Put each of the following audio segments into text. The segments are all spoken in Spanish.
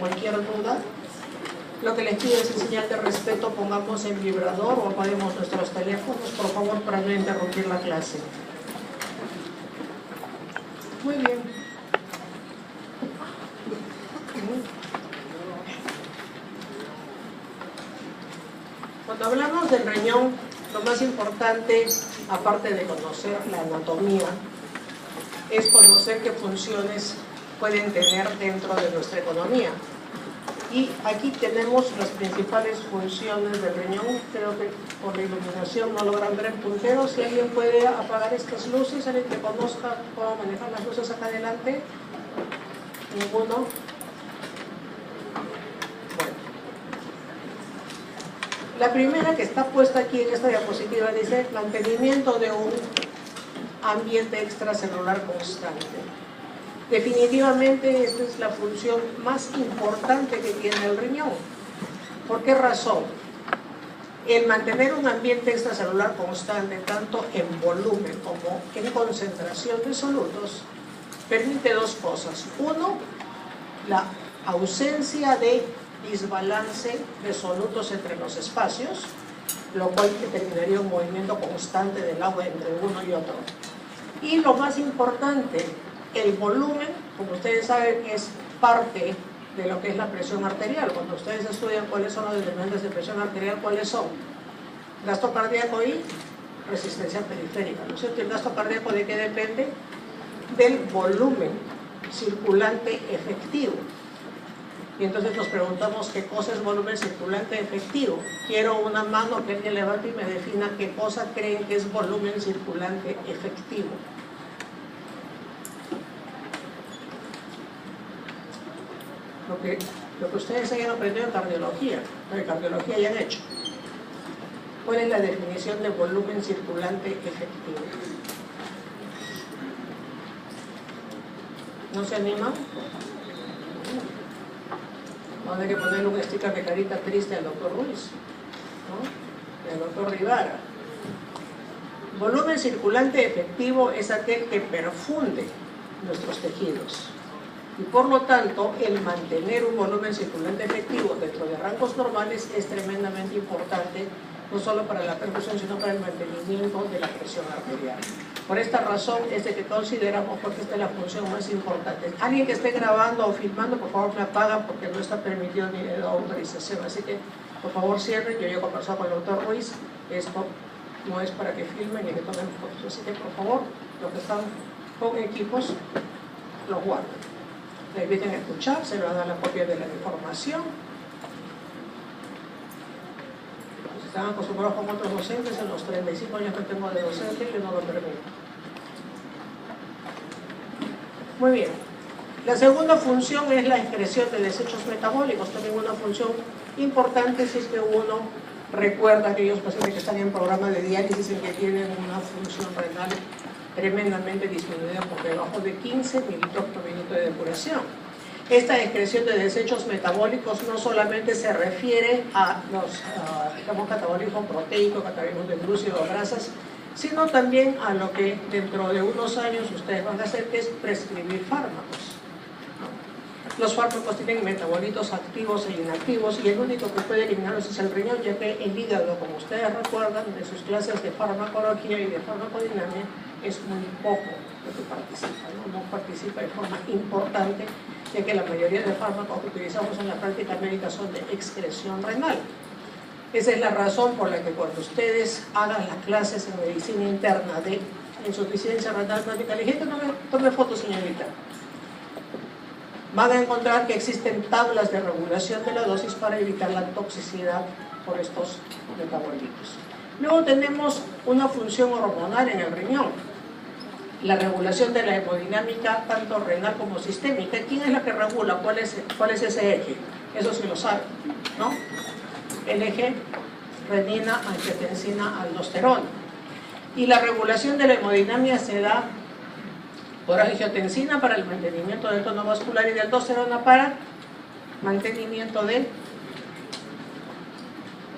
cualquier duda. Lo que les pido es, en señal de respeto, pongamos en vibrador o apaguemos nuestros teléfonos, por favor, para no interrumpir la clase. Muy bien. Cuando hablamos del riñón, lo más importante, aparte de conocer la anatomía, es conocer qué funciones pueden tener dentro de nuestra economía. Y aquí tenemos las principales funciones del riñón. Creo que por la iluminación no logran ver el puntero. Si alguien puede apagar estas luces, alguien que conozca cómo manejar las luces acá adelante. Ninguno. Bueno. La primera que está puesta aquí en esta diapositiva dice mantenimiento de un ambiente extracelular constante. Definitivamente esta es la función más importante que tiene el riñón. ¿Por qué razón? El mantener un ambiente extracelular constante, tanto en volumen como en concentración de solutos, permite dos cosas. Uno, la ausencia de desbalance de solutos entre los espacios, lo cual determinaría un movimiento constante del agua entre uno y otro. Y lo más importante, el volumen, como ustedes saben, es parte de lo que es la presión arterial. Cuando ustedes estudian cuáles son los determinantes de presión arterial, ¿cuáles son? Gasto cardíaco y resistencia periférica, ¿no es cierto? ¿El gasto cardíaco de qué depende? Del volumen circulante efectivo. Y entonces nos preguntamos qué cosa es volumen circulante efectivo. Quiero una mano que alguien levante y me defina qué cosa creen que es volumen circulante efectivo. Lo que ustedes hayan aprendido en cardiología ya han hecho. ¿Cuál es la definición de volumen circulante efectivo? ¿No se animan? Vamos a tener que ponerle un sticker de carita triste al doctor Ruiz, ¿no? Y al doctor Rivara. Volumen circulante efectivo es aquel que perfunde nuestros tejidos. Y por lo tanto, el mantener un volumen circulante efectivo dentro de rangos normales es tremendamente importante, no solo para la perfusión, sino para el mantenimiento de la presión arterial. Por esta razón es de que consideramos porque esta es la función más importante. Alguien que esté grabando o filmando, por favor me apaga porque no está permitido ni de autorización. Así que, por favor, cierren. Yo he conversado con el doctor Ruiz. Esto no es para que filmen ni que tomen fotos. Así que, por favor, los que están con equipos, los guarden. Le inviten a escuchar, se le va a dar la copia de la información. Si están acostumbrados con otros docentes, en los 35 años que tengo de docente, yo no lo permito. Muy bien. La segunda función es la excreción de desechos metabólicos, también una función importante si es que uno recuerda a aquellos pacientes que están en programa de diálisis y que tienen una función renal tremendamente disminuida por debajo de 15 mililitros por minuto de depuración. Esta excreción de desechos metabólicos no solamente se refiere a los catabolismo proteico, catabolismo de glúcido o grasas, sino también a lo que dentro de unos años ustedes van a hacer, que es prescribir fármacos. Los fármacos tienen metabolitos activos e inactivos y el único que puede eliminarlos es el riñón, ya que el hígado, como ustedes recuerdan de sus clases de farmacología y de farmacodinamia, es muy poco lo que participa, no participa de forma importante, ya que la mayoría de fármacos que utilizamos en la práctica médica son de excreción renal. Esa es la razón por la que cuando ustedes hagan las clases en medicina interna de insuficiencia renal crónica, le dije, tome fotos, señorita. Van a encontrar que existen tablas de regulación de la dosis para evitar la toxicidad por estos metabolitos. Luego tenemos una función hormonal en el riñón, la regulación de la hemodinámica tanto renal como sistémica. ¿Quién es la que regula? ¿Cuál es ese eje? Eso sí lo saben, ¿no? El eje renina, angiotensina, aldosterona. Y la regulación de la hemodinamia se da por angiotensina para el mantenimiento del tono vascular y de aldosterona para mantenimiento ¿de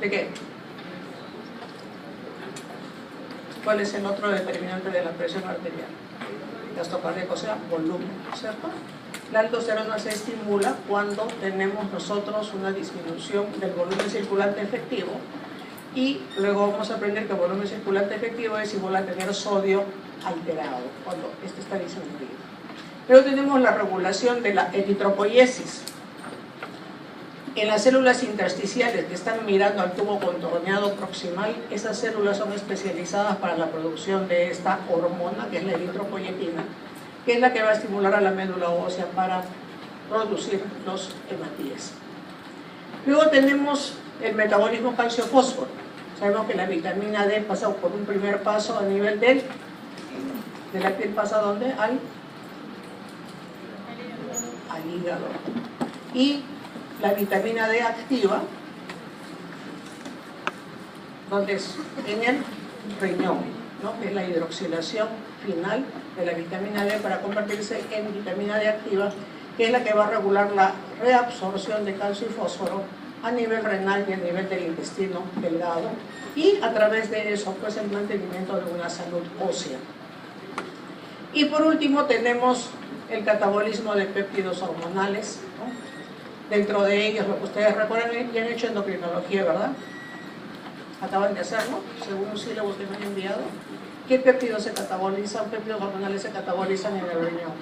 qué? ¿Cuál es el otro determinante de la presión arterial? Gasto cardíaco, o sea, volumen, ¿cierto? La aldosterona se estimula cuando tenemos nosotros una disminución del volumen circulante efectivo, y luego vamos a aprender que el volumen circulante efectivo es igual a tener sodio alterado, cuando este está disminuido. Luego tenemos la regulación de la eritropoiesis. En las células intersticiales que están mirando al tubo contorneado proximal, esas células son especializadas para la producción de esta hormona, que es la eritropoyetina, que es la que va a estimular a la médula ósea para producir los hematíes. Luego tenemos el metabolismo calcio-fósforo. Sabemos que la vitamina D pasa por un primer paso a nivel de la piel, pasa ¿dónde? Al hígado. Y la vitamina D activa, ¿dónde es? En el riñón, ¿no? Que es la hidroxilación final de la vitamina D para convertirse en vitamina D activa, que es la que va a regular la reabsorción de calcio y fósforo a nivel renal y a nivel del intestino delgado, y a través de eso pues el mantenimiento de una salud ósea. Y por último tenemos el catabolismo de péptidos hormonales, ¿no? Dentro de ellos, lo que ustedes recuerdan, ya han hecho endocrinología, ¿verdad? Acaban de hacerlo, según un sílabo que me han enviado. ¿Qué péptidos se catabolizan? Péptidos hormonales se catabolizan en el riñón.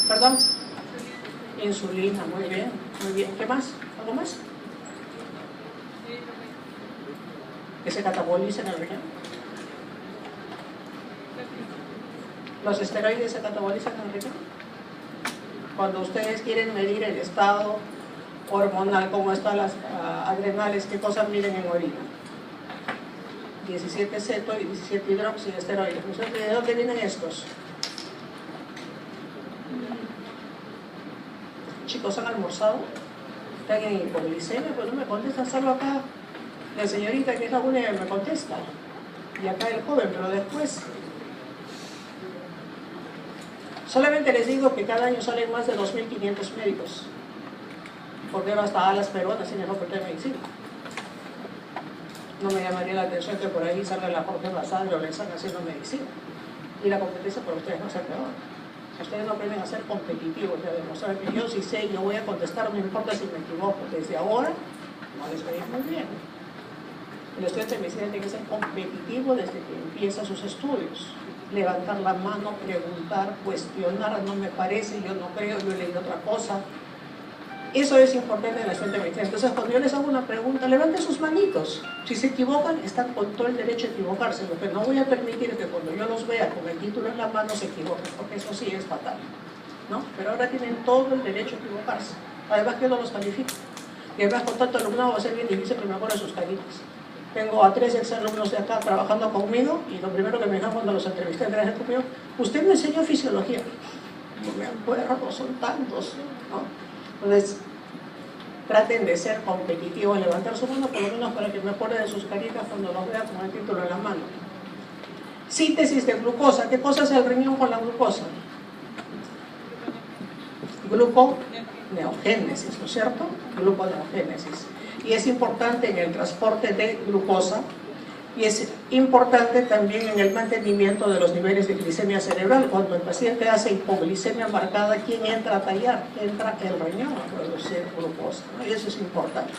¿Perdón? Insulina, muy bien, muy bien. ¿Qué más? ¿Algo más? ¿Que se cataboliza en el riñón? ¿Los esteroides se catabolizan en el riñón? Cuando ustedes quieren medir el estado hormonal, cómo están las adrenales, ¿qué cosas miden en orina? 17 ceto y 17 hidroxiesteroides. ¿De dónde vienen estos? Chicos, ¿han almorzado? ¿Están en hipoglicemia? Pues no me contestan, salvo acá la señorita, que es la única que me contesta, y acá el joven, pero después solamente les digo que cada año salen más de 2.500 médicos, porque ahora hasta alas peruanas en el Facultad de Medicina. No me llamaría la atención que por ahí salga la Jorge Basadre o le están haciendo medicina, y la competencia por ustedes no sea peor. Ustedes no aprenden a ser competitivos y a demostrar que yo sí sé, yo voy a contestar, no importa si me equivoco. Desde ahora no les va a ir muy bien. El estudiante de medicina tiene que ser competitivo desde que empieza sus estudios. Levantar la mano, preguntar, cuestionar, no me parece, yo no creo, yo he leído otra cosa. Eso es importante en el estudiante de medicina. Entonces, cuando yo les hago una pregunta, levanten sus manitos. Si se equivocan, están con todo el derecho a equivocarse. Lo que no voy a permitir es que cuando yo los vea con el título en la mano se equivoquen, porque eso sí es fatal, ¿no? Pero ahora tienen todo el derecho a equivocarse. Además que yo no los califico. Y además con tanto alumnado va a ser bien difícil que me acuerde sus caritas. Tengo a 3 exalumnos de acá trabajando conmigo, y lo primero que me dijeron cuando los entrevisté en traje conmigo, usted me enseñó fisiología. No me acuerdo, son tantos, ¿no? Entonces, traten de ser competitivos, levantar su mano por lo menos para que me acuerde de sus caritas cuando los vea con el título en la mano. Síntesis de glucosa. ¿Qué cosa hace el riñón con la glucosa? Gluconeogénesis, ¿no es cierto? Gluconeogénesis. Y es importante en el transporte de glucosa, y es importante también en el mantenimiento de los niveles de glicemia cerebral. Cuando el paciente hace hipoglicemia marcada, ¿quién entra a tallar? Entra el riñón a producir glucosa, ¿no? Y eso es importante.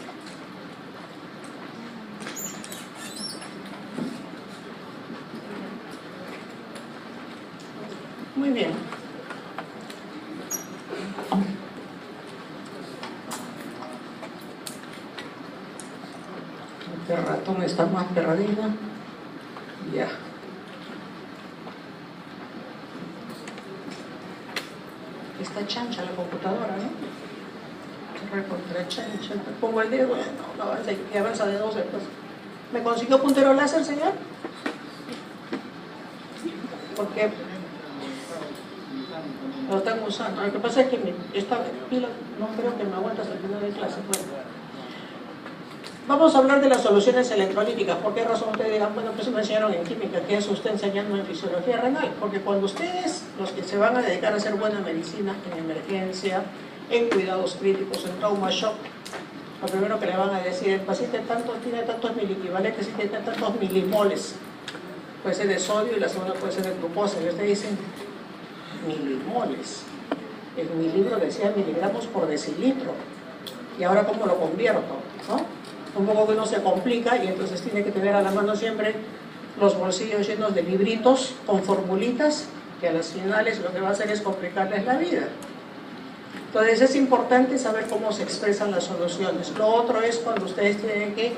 Muy bien. Este ratón está más perdido. Ya. Está chancha la computadora, ¿no? Recontra chancha. Pongo el dedo, no avanza, y avanza de 12. Pues. ¿Me consiguió puntero láser, señor? Porque lo están usando. Lo que pasa es que esta pila no creo que me aguante hasta el final de clase. Bueno. Vamos a hablar de las soluciones electrolíticas. ¿Por qué razón ustedes dirán, bueno, pues me enseñaron en química, ¿qué es usted enseñando en fisiología renal? Porque cuando ustedes, los que se van a dedicar a hacer buena medicina en emergencia, en cuidados críticos, en trauma shock, lo primero que le van a decir, el paciente tiene tantos miliequivalentes y tiene tantos milimoles. Puede ser de sodio y la segunda puede ser de glucosa. Y ustedes dicen, milimoles. En mi libro decía miligramos por decilitro. ¿Y ahora cómo lo convierto? ¿No? Un poco que uno se complica y entonces tiene que tener a la mano siempre los bolsillos llenos de libritos con formulitas que a las finales lo que va a hacer es complicarles la vida. Entonces es importante saber cómo se expresan las soluciones. Lo otro es cuando ustedes tienen que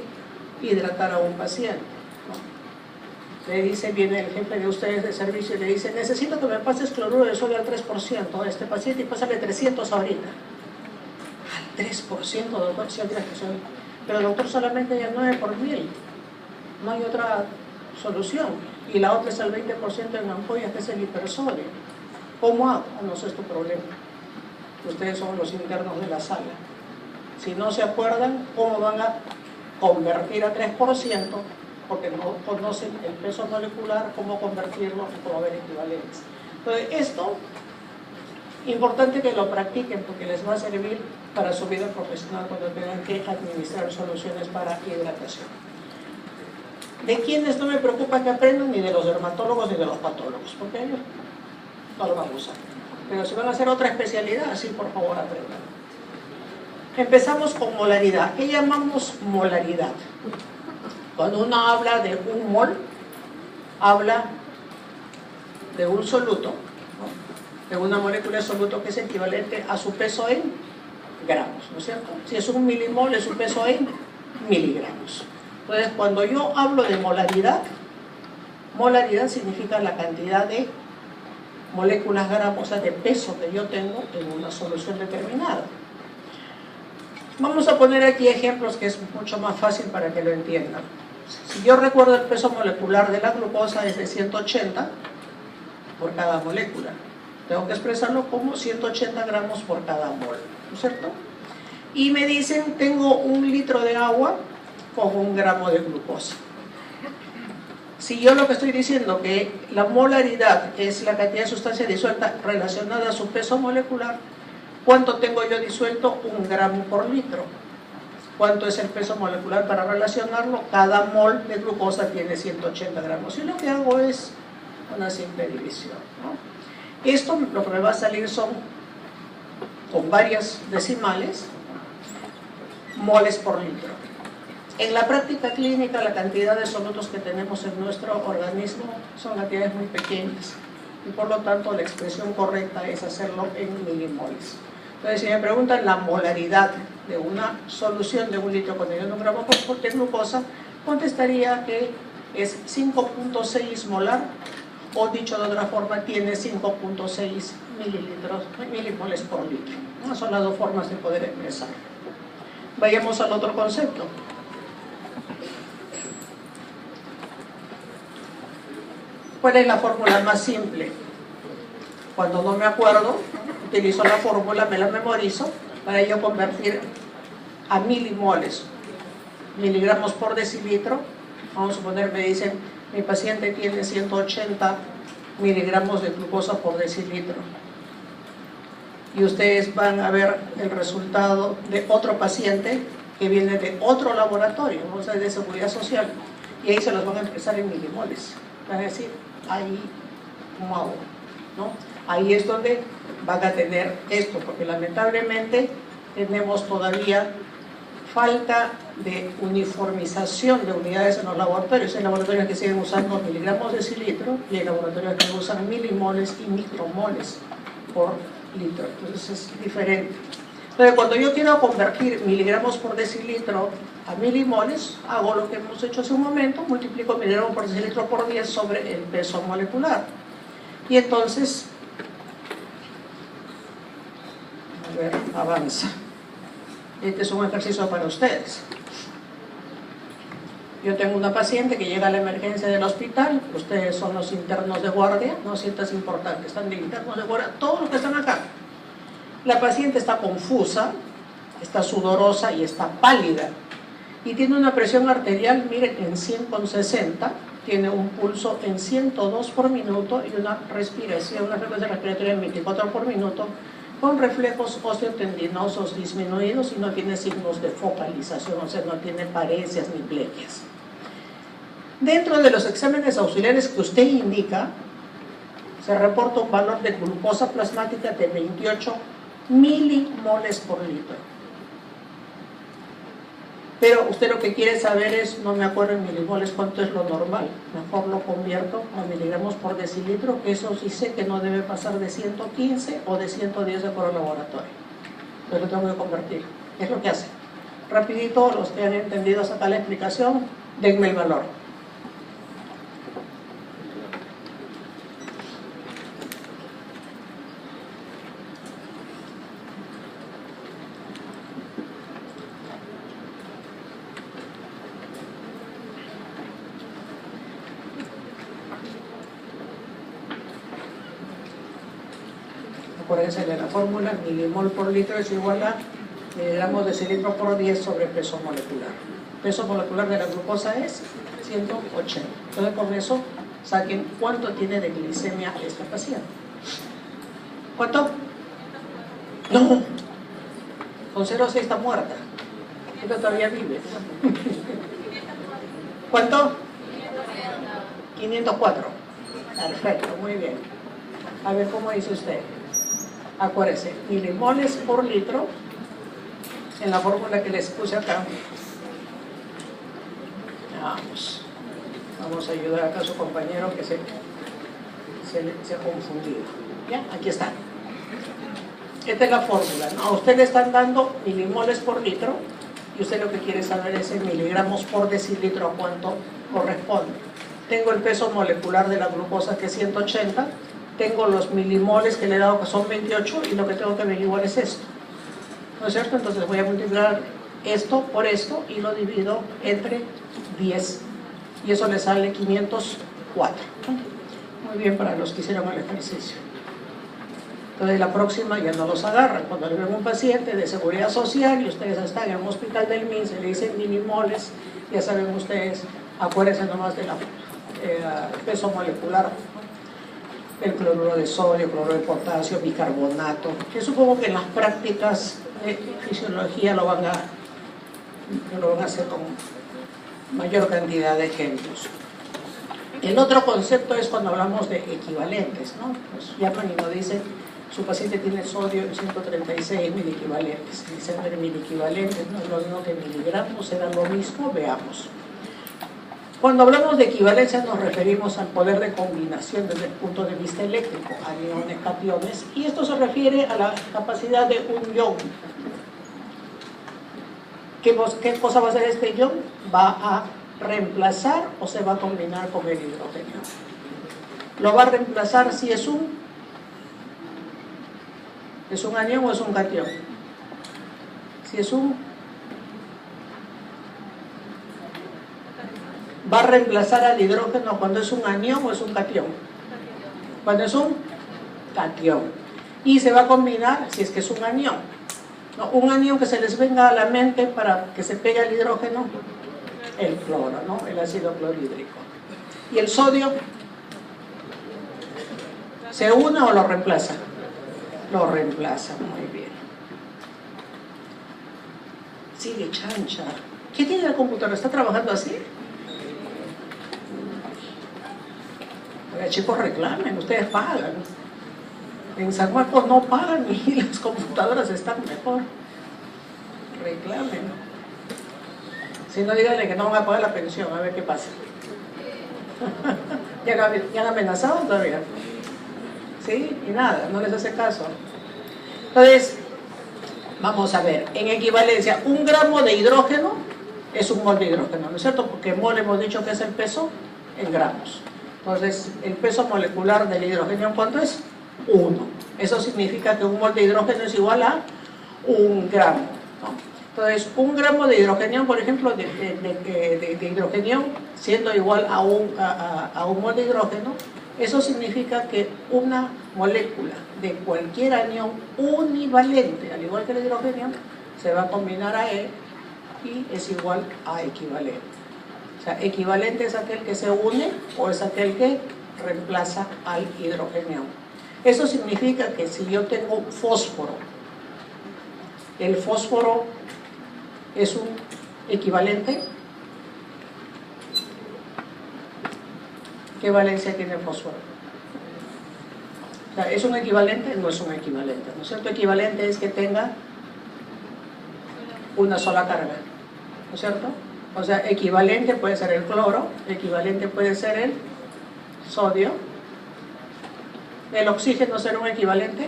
hidratar a un paciente, ¿no? Le dice, viene el jefe de ustedes de servicio y le dice, necesito que me pases cloruro de sodio al 3% a este paciente y pásale 300 ahorita. Al 3%, doctor, sí, al 3%. Pero doctor, solamente hay 9 por 1000. No hay otra solución. Y la otra es al 20% en ampollas, que es el hipersodio. ¿Cómo hago? No sé, es tu problema. Ustedes son los internos de la sala. Si no se acuerdan, ¿cómo van a convertir a 3%? Porque no conocen el peso molecular, cómo convertirlo y cómo ver equivalentes. Entonces, esto, importante que lo practiquen porque les va a servir para su vida profesional cuando tengan que administrar soluciones para hidratación. ¿De quiénes no me preocupa que aprendan? Ni de los dermatólogos ni de los patólogos, porque ellos no lo van a usar. Pero si van a hacer otra especialidad, sí, por favor, aprendan. Empezamos con molaridad. ¿Qué llamamos molaridad? Cuando uno habla de un mol, habla de un soluto, ¿no? De una molécula de soluto que es equivalente a su peso en gramos, ¿no es cierto? Si es un milimol, es su peso en miligramos. Entonces, cuando yo hablo de molaridad, molaridad significa la cantidad de moléculas gramos, o sea, de peso que yo tengo en una solución determinada. Vamos a poner aquí ejemplos que es mucho más fácil para que lo entiendan. Si yo recuerdo el peso molecular de la glucosa es de 180 por cada molécula. Tengo que expresarlo como 180 gramos por cada mol, ¿no es cierto? Y me dicen, tengo 1 litro de agua con 1 gramo de glucosa. Si yo lo que estoy diciendo que la molaridad es la cantidad de sustancia disuelta relacionada a su peso molecular, ¿cuánto tengo yo disuelto? 1 gramo por litro. ¿Cuánto es el peso molecular para relacionarlo? Cada mol de glucosa tiene 180 gramos. Y lo que hago es una simple división, ¿no? Esto lo que me va a salir son, con varias decimales, moles por litro. En la práctica clínica, la cantidad de solutos que tenemos en nuestro organismo son cantidades muy pequeñas y por lo tanto la expresión correcta es hacerlo en milimoles. Entonces, si me preguntan la molaridad de una solución de 1 litro conteniendo 1 gramo de glucosa, contestaría que es 5.6 molar, o dicho de otra forma, tiene 5.6 milimoles por litro. Esas son las dos formas de poder expresar. Vayamos al otro concepto. ¿Cuál es la fórmula más simple? Cuando no me acuerdo, utilizo la fórmula, me la memorizo, para yo convertir a milimoles, miligramos por decilitro. Vamos a suponer, me dicen, mi paciente tiene 180 miligramos de glucosa por decilitro. Y ustedes van a ver el resultado de otro paciente que viene de otro laboratorio, o sea, de seguridad social, y ahí se los van a expresar en milimoles. Van a decir, ahí, ¿cómo hago? ¿No? Ahí es donde van a tener esto, porque lamentablemente tenemos todavía falta de uniformización de unidades en los laboratorios. Hay laboratorios que siguen usando miligramos de decilitro y hay laboratorios que usan milimoles y micromoles por litro. Entonces es diferente. Entonces, cuando yo quiero convertir miligramos por decilitro a milimoles, hago lo que hemos hecho hace un momento, multiplico miligramos por decilitro por 10 sobre el peso molecular. Y entonces, a ver, avanza. Este es un ejercicio para ustedes. Yo tengo una paciente que llega a la emergencia del hospital, ustedes son los internos de guardia, no sientas importante, están de internos de guardia, todos los que están acá. La paciente está confusa, está sudorosa y está pálida. Y tiene una presión arterial, miren, en 100/60, tiene un pulso en 102 por minuto y una respiración, una frecuencia respiratoria en 24 por minuto, con reflejos osteotendinosos disminuidos y no tiene signos de focalización, o sea, no tiene parecias ni plequias. Dentro de los exámenes auxiliares que usted indica, se reporta un valor de glucosa plasmática de 28 milimoles por litro. Pero usted lo que quiere saber es, no me acuerdo en milimoles cuánto es lo normal, mejor lo convierto a miligramos por decilitro, que eso sí sé que no debe pasar de 115 o de 110 de acuerdo al laboratorio. Entonces lo tengo que convertir. Es lo que hace. Rapidito, los que han entendido hasta acá la explicación, denme el valor. Acuérdense de la fórmula, milimol por litro es igual a miligramos decilitro por 10 sobre peso molecular. Peso molecular de la glucosa es 180. Entonces con eso saquen cuánto tiene de glicemia esta paciente. ¿Cuánto? No, con 0,6 está muerta. Esta todavía vive. ¿Cuánto? 504. Perfecto, muy bien. A ver cómo dice usted. Acuérdese, milimoles por litro en la fórmula que les puse acá. Vamos a ayudar acá a su compañero que se ha confundido. ¿Ya? Aquí está. Esta es la fórmula, ¿no? A usted le están dando milimoles por litro y usted lo que quiere saber es en miligramos por decilitro a cuánto corresponde. Tengo el peso molecular de la glucosa que es 180. Tengo los milimoles que le he dado que son 28 y lo que tengo que averiguar es esto, ¿no es cierto? Entonces voy a multiplicar esto por esto y lo divido entre 10 y eso le sale 504. Muy bien para los que hicieron el ejercicio. Entonces la próxima ya no los agarran. Cuando le ven un paciente de seguridad social y ustedes están en un hospital del MINS y le dicen milimoles, ya saben ustedes, acuérdense nomás del peso molecular. El cloruro de sodio, cloruro de potasio, bicarbonato, que supongo que en las prácticas de fisiología lo van a hacer con mayor cantidad de ejemplos. El otro concepto es cuando hablamos de equivalentes, ¿no? Pues llaman y nos dicen, su paciente tiene sodio en 136 miliequivalentes. Dicen, miliequivalentes no es lo mismo que miligramos, será lo mismo, veamos. Cuando hablamos de equivalencia nos referimos al poder de combinación desde el punto de vista eléctrico, aniones, cationes, y esto se refiere a la capacidad de un ion. ¿Qué cosa va a hacer este ion? Va a reemplazar o se va a combinar con el hidrógeno. Lo va a reemplazar si es un anión o es un catión. Si es va a reemplazar al hidrógeno cuando es un anión o es un catión. Cuando es un catión. Y se va a combinar si es que es un anión. ¿No? Un anión que se les venga a la mente para que se pegue al hidrógeno, el cloro, ¿no? El ácido clorhídrico. ¿Y el sodio? ¿Se une o lo reemplaza? Lo reemplaza, muy bien. Sigue chancha. ¿Qué tiene el computador? ¿Está trabajando así? Oiga, chicos, reclamen, ustedes pagan. En San Marcos no pagan y las computadoras están mejor. Reclamen. Si no, díganle que no van a pagar la pensión, a ver qué pasa. ¿Ya han amenazado todavía? ¿Sí? Y nada, no les hace caso. Entonces, vamos a ver, en equivalencia, 1 gramo de hidrógeno es 1 mol de hidrógeno, ¿no es cierto? Porque mol hemos dicho que es el peso en gramos. Entonces, el peso molecular del hidrógeno, ¿cuánto es? 1. Eso significa que 1 mol de hidrógeno es igual a 1 gramo, ¿no? Entonces, 1 gramo de hidrógeno, por ejemplo, de hidrógeno, siendo igual a 1 mol de hidrógeno, eso significa que una molécula de cualquier anión univalente, al igual que el hidrógeno, se va a combinar a él y es igual a equivalente. O sea, equivalente es aquel que se une o es aquel que reemplaza al hidrógeno. Eso significa que si yo tengo fósforo, el fósforo es un equivalente. ¿Qué valencia tiene el fósforo? O sea, ¿es un equivalente? No es un equivalente, ¿no es cierto? Equivalente es que tenga una sola carga, ¿no es cierto? O sea, equivalente puede ser el cloro, equivalente puede ser el sodio. ¿El oxígeno será un equivalente?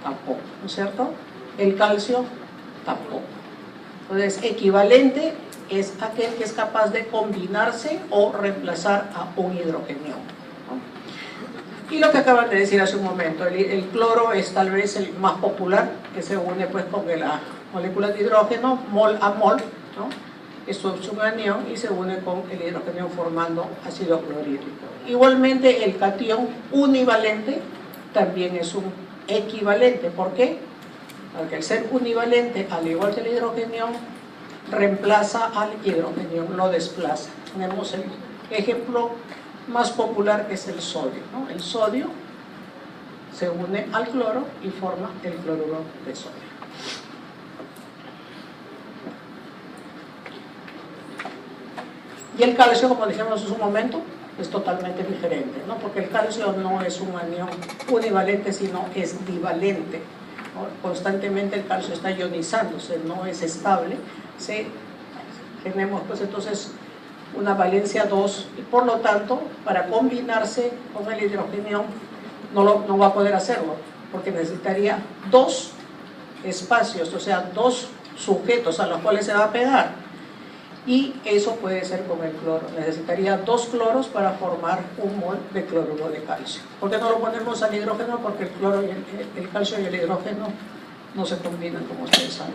Tampoco, ¿no es cierto? El calcio, tampoco. Entonces, equivalente es aquel que es capaz de combinarse o reemplazar a un hidrogenio, ¿no? Y lo que acaban de decir hace un momento, el cloro es tal vez el más popular, que se une pues con la molécula de hidrógeno, mol a mol, ¿no? Esto es un anión y se une con el hidrógeno formando ácido clorhídrico. Igualmente el catión univalente también es un equivalente. ¿Por qué? Porque al ser univalente, al igual que el hidrógeno, reemplaza al hidrógeno, lo desplaza. Tenemos el ejemplo más popular que es el sodio, ¿no? El sodio se une al cloro y forma el cloruro de sodio. Y el calcio, como dijimos hace un momento, es totalmente diferente, ¿no? Porque el calcio no es un anión univalente, sino es divalente, ¿no? Constantemente el calcio está ionizándose, no es estable. Tenemos pues entonces una valencia 2 y por lo tanto para combinarse con el hidrógeno no va a poder hacerlo, porque necesitaría dos espacios, o sea, dos sujetos a los cuales se va a pegar. Y eso puede ser con el cloro. Necesitaría dos cloros para formar un mol de cloruro de calcio. ¿Por qué no lo ponemos al hidrógeno? Porque el cloro y el calcio y el hidrógeno no se combinan, como ustedes saben.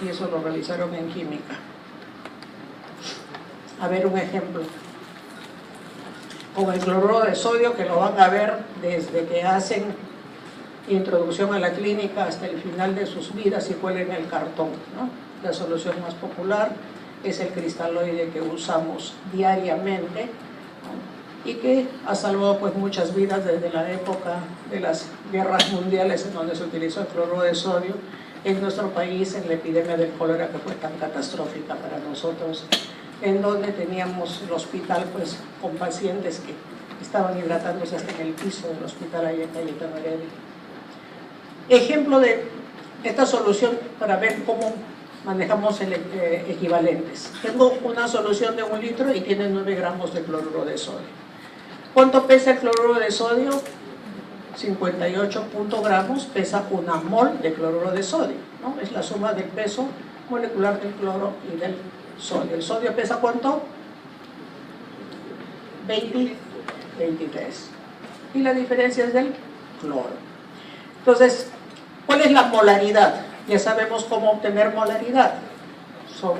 Y eso lo realizaron en química. A ver un ejemplo. Con el cloruro de sodio, que lo van a ver desde que hacen introducción a la clínica hasta el final de sus vidas y cuelen el cartón, ¿no? La solución más popular es el cristaloide que usamos diariamente, ¿no? Y que ha salvado pues muchas vidas desde la época de las guerras mundiales en donde se utilizó el cloruro de sodio en nuestro país, en la epidemia del cólera que fue tan catastrófica para nosotros, en donde teníamos el hospital pues con pacientes que estaban hidratándose hasta en el piso del hospital ahí en Cayetano Heredia. Ejemplo de esta solución para ver cómo manejamos equivalentes. Tengo una solución de 1 litro y tiene 9 gramos de cloruro de sodio. ¿Cuánto pesa el cloruro de sodio? 58 gramos pesa 1 mol de cloruro de sodio, ¿no? Es la suma del peso molecular del cloro y del sodio. ¿El sodio pesa cuánto? 23. Y la diferencia es del cloro. Entonces, ¿cuál es la molaridad? Ya sabemos cómo obtener molaridad. Son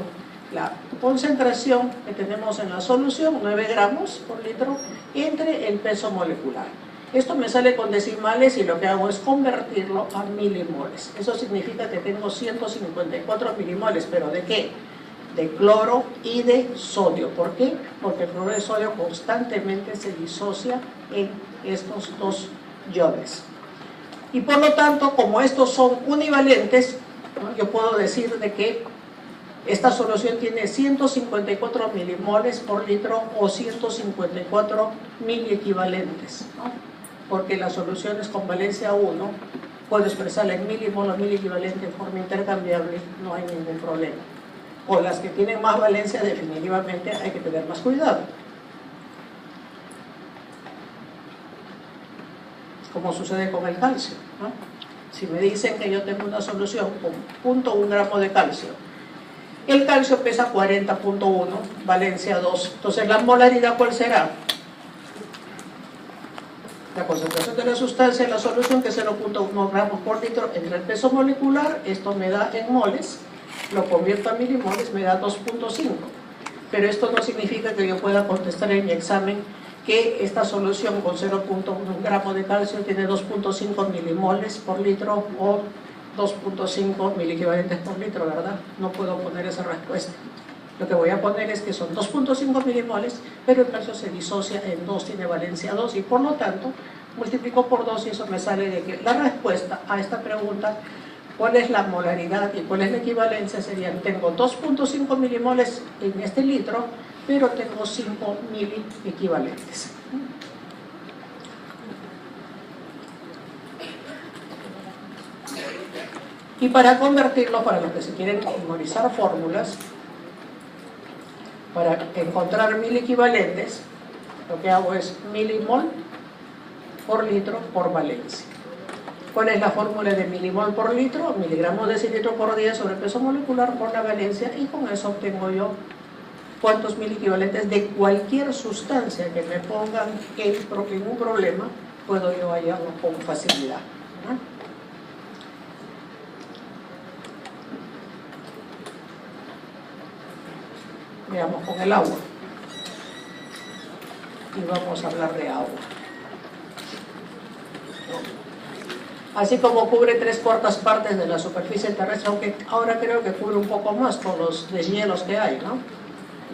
la concentración que tenemos en la solución, 9 gramos por litro, entre el peso molecular. Esto me sale con decimales y lo que hago es convertirlo a milimoles. Eso significa que tengo 154 milimoles, ¿pero de qué? De cloro y de sodio. ¿Por qué? Porque el cloro de sodio constantemente se disocia en estos dos iones. Y por lo tanto, como estos son univalentes, ¿no? Yo puedo decir de que esta solución tiene 154 milimoles por litro o 154 miliequivalentes, ¿no? Porque las soluciones con valencia 1 puedo expresarla en milimol o miliequivalente en forma intercambiable, no hay ningún problema. Con las que tienen más valencia definitivamente hay que tener más cuidado. Como sucede con el calcio, ¿no? Si me dicen que yo tengo una solución con 0.1 gramo de calcio, el calcio pesa 40.1, valencia 2, entonces la molaridad ¿cuál será? La concentración de la sustancia en la solución, que es 0.1 gramos por litro entre el peso molecular, esto me da en moles, lo convierto a milimoles, me da 2.5, pero esto no significa que yo pueda contestar en mi examen que esta solución con 0.1 gramo de calcio tiene 2.5 milimoles por litro o 2.5 miliequivalentes por litro, ¿verdad? No puedo poner esa respuesta. Lo que voy a poner es que son 2.5 milimoles, pero el calcio se disocia en 2, tiene valencia 2, y por lo tanto multiplico por 2 y eso me sale de que la respuesta a esta pregunta, ¿cuál es la molaridad y cuál es la equivalencia? Serían, tengo 2.5 milimoles en este litro, pero tengo 5 miliequivalentes. Y para convertirlo, para los que se quieren memorizar fórmulas, para encontrar 1000 equivalentes, lo que hago es milimol por litro por valencia. ¿Cuál es la fórmula de milimol por litro? Miligramos de decilitro por día sobre peso molecular por la valencia, y con eso obtengo yo cuántos 1000 equivalentes de cualquier sustancia que me pongan en un problema, puedo yo hallarlo con facilidad, ¿no? Veamos con el agua. Y vamos a hablar de agua. Así como cubre 3/4 partes de la superficie terrestre, aunque ahora creo que cubre un poco más por los deshielos que hay, ¿no?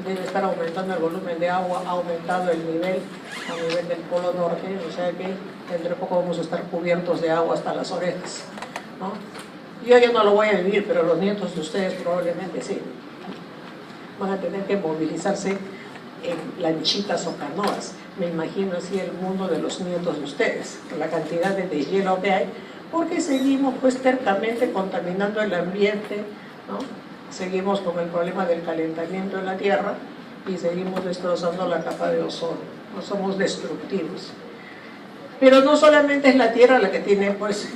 Debe estar aumentando el volumen de agua, ha aumentado el nivel a nivel del Polo Norte, o sea que dentro de poco vamos a estar cubiertos de agua hasta las orejas, ¿no? Yo ya no lo voy a vivir, pero los nietos de ustedes probablemente sí. Van a tener que movilizarse en lanchitas o canoas. Me imagino así el mundo de los nietos de ustedes, la cantidad de deshielo que hay, porque seguimos pues tercamente contaminando el ambiente, ¿no? Seguimos con el problema del calentamiento de la Tierra y seguimos destrozando la capa de ozono, no somos destructivos. Pero no solamente es la Tierra la que tiene pues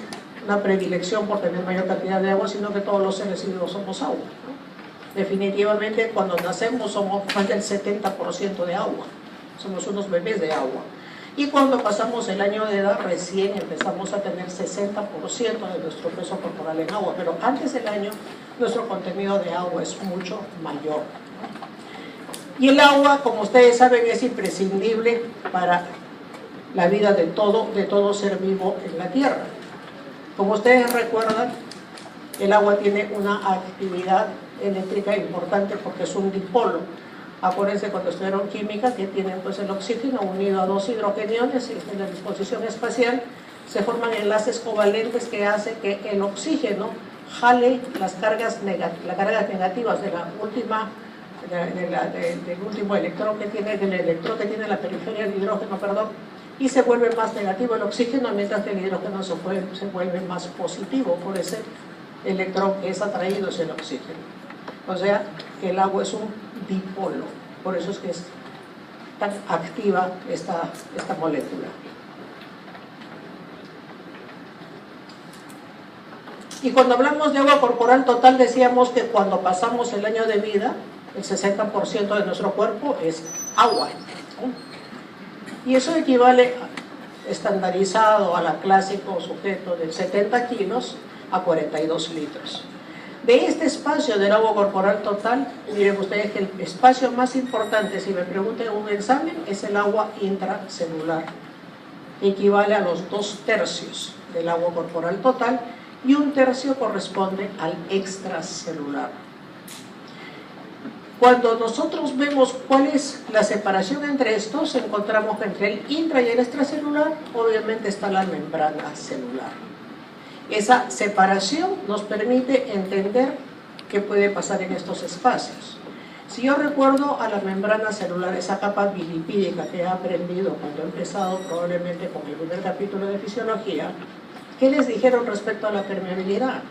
una predilección por tener mayor cantidad de agua, sino que todos los seres vivos somos agua, ¿no? Definitivamente cuando nacemos somos más del 70% de agua, somos unos bebés de agua. Y cuando pasamos el año de edad recién empezamos a tener 60% de nuestro peso corporal en agua, pero antes del año nuestro contenido de agua es mucho mayor. Y el agua, como ustedes saben, es imprescindible para la vida de todo ser vivo en la Tierra. Como ustedes recuerdan, el agua tiene una actividad eléctrica importante porque es un dipolo. Acuérdense cuando estudiaron química que tienen pues el oxígeno unido a 2 hidrogeniones, y en la disposición espacial se forman enlaces covalentes que hace que el oxígeno jale las cargas negativas de la última del último electrón que tiene, del electrón que tiene la periferia del hidrógeno, y se vuelve más negativo el oxígeno, mientras que el hidrógeno se vuelve más positivo por ese electrón que es atraído hacia el oxígeno. O sea, que el agua es un dipolo, por eso es que es tan activa esta molécula. Y cuando hablamos de agua corporal total, decíamos que cuando pasamos el año de vida, el 60% de nuestro cuerpo es agua, ¿no? Y eso equivale, estandarizado a la clásico sujeto de 70 kilos, a 42 litros. De este espacio del agua corporal total, miren ustedes que el espacio más importante, si me preguntan en un examen, es el agua intracelular. Equivale a los 2/3 del agua corporal total, y 1/3 corresponde al extracelular. Cuando nosotros vemos cuál es la separación entre estos, encontramos que entre el intra y el extracelular, obviamente está la membrana celular. Esa separación nos permite entender qué puede pasar en estos espacios. Si yo recuerdo a la membrana celular, esa capa bilipídica que he aprendido cuando he empezado probablemente con el primer capítulo de fisiología, ¿qué les dijeron respecto a la permeabilidad?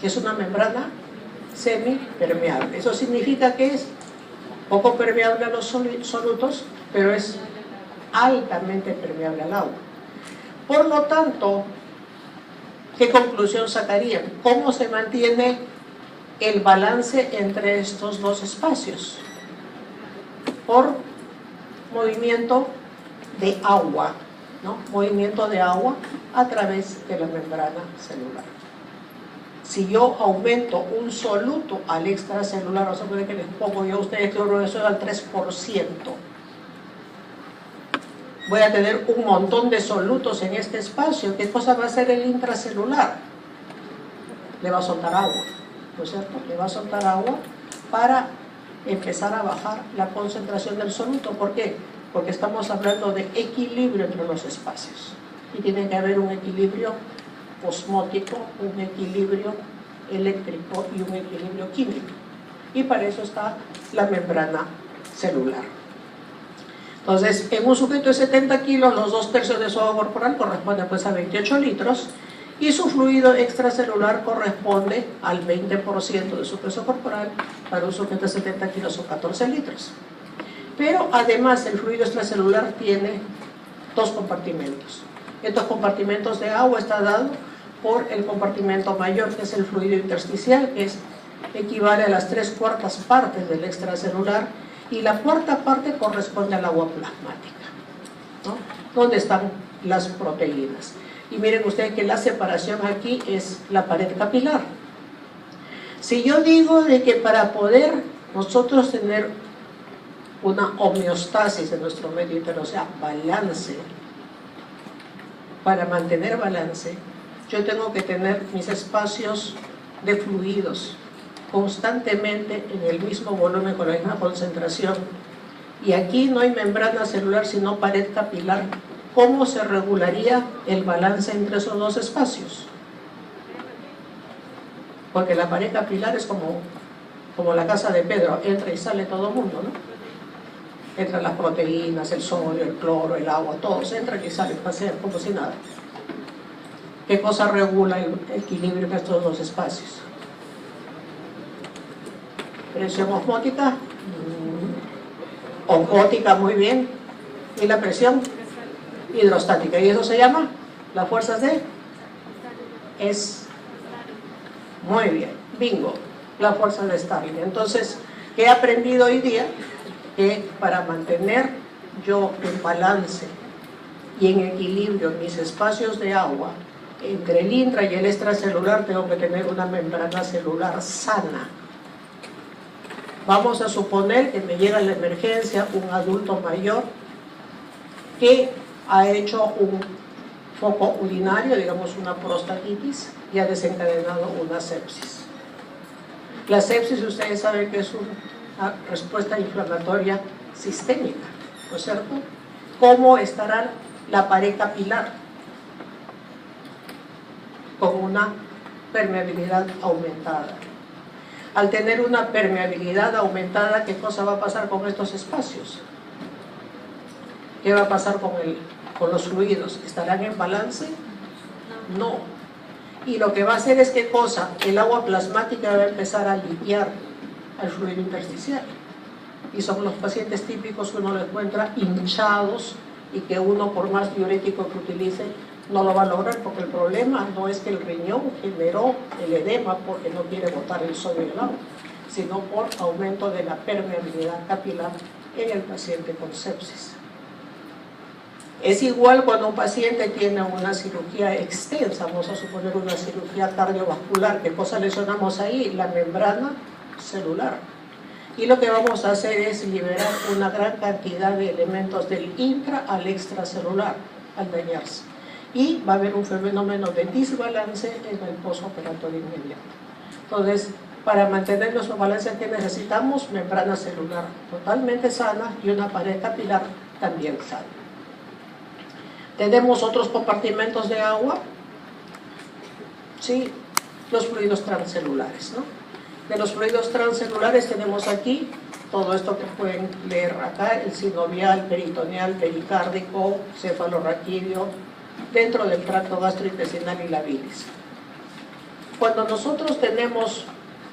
Que es una membrana semipermeable. Eso significa que es poco permeable a los solutos, pero es altamente permeable al agua. Por lo tanto, ¿qué conclusión sacarían? ¿Cómo se mantiene el balance entre estos dos espacios? Por movimiento de agua, ¿no? Movimiento de agua a través de la membrana celular. Si yo aumento un soluto al extracelular, o sea, puede que les pongo yo a ustedes cloruro de sodio al 3%, voy a tener un montón de solutos en este espacio. ¿Qué cosa va a hacer el intracelular? Le va a soltar agua, ¿no es cierto? Le va a soltar agua para empezar a bajar la concentración del soluto. ¿Por qué? Porque estamos hablando de equilibrio entre los espacios. Y tiene que haber un equilibrio osmótico, un equilibrio eléctrico y un equilibrio químico. Y para eso está la membrana celular. Entonces, en un sujeto de 70 kilos, los 2/3 de su agua corporal corresponden pues a 28 litros, y su fluido extracelular corresponde al 20% de su peso corporal para un sujeto de 70 kilos o 14 litros. Pero además el fluido extracelular tiene dos compartimentos. Estos compartimentos de agua están dados por el compartimento mayor, que es el fluido intersticial, que equivale a las 3/4 partes del extracelular, y la cuarta parte corresponde al agua plasmática, ¿no? Donde están las proteínas. Y miren ustedes que la separación aquí es la pared capilar. Si yo digo de que para poder nosotros tener una homeostasis en nuestro medio interno, o sea, balance, para mantener balance, yo tengo que tener mis espacios de fluidos constantemente en el mismo volumen con la misma concentración. Y aquí no hay membrana celular sino pared capilar. ¿Cómo se regularía el balance entre esos dos espacios? Porque la pared capilar es como la casa de Pedro, entra y sale todo el mundo, ¿no? Entran las proteínas, el sodio, el cloro, el agua, todos entran y salen, pasean como si nada. ¿Qué cosa regula el equilibrio de estos dos espacios? Presión osmótica, osmótica, muy bien, y la presión hidrostática, y eso se llama las fuerzas de muy bien, bingo, la fuerza de Starling. Entonces, ¿qué he aprendido hoy día? Que para mantener yo en balance y en equilibrio mis espacios de agua entre el intra y el extracelular, tengo que tener una membrana celular sana. Vamos a suponer que me llega a la emergencia un adulto mayor que ha hecho un foco urinario, digamos una prostatitis, y ha desencadenado una sepsis. La sepsis, ustedes saben que es una respuesta inflamatoria sistémica, ¿no es cierto? ¿Cómo estará la pared capilar? Con una permeabilidad aumentada. Al tener una permeabilidad aumentada, ¿qué cosa va a pasar con estos espacios? ¿Qué va a pasar con los fluidos? ¿Estarán en balance? No. Y lo que va a hacer es, ¿qué cosa? El agua plasmática va a empezar a limpiar al fluido intersticial. Y son los pacientes típicos que uno lo encuentra hinchados y que uno, por más diurético que utilice, no lo va a lograr, porque el problema no es que el riñón generó el edema porque no quiere botar el sodio y el agua, sino por aumento de la permeabilidad capilar en el paciente con sepsis. Es igual cuando un paciente tiene una cirugía extensa, vamos a suponer una cirugía cardiovascular. ¿Qué cosa lesionamos ahí? La membrana celular. Y lo que vamos a hacer es liberar una gran cantidad de elementos del intra al extracelular al dañarse. Y va a haber un fenómeno de desbalance en el postoperatorio inmediato. Entonces, para mantener nuestro balance, ¿qué necesitamos? Membrana celular totalmente sana y una pared capilar también sana. Tenemos otros compartimentos de agua, sí, los fluidos transcelulares, ¿no? De los fluidos transcelulares tenemos aquí todo esto que pueden leer acá: el sinovial, peritoneal, pericárdico, cefalorraquídeo, dentro del tracto gastrointestinal y la bilis. Cuando nosotros tenemos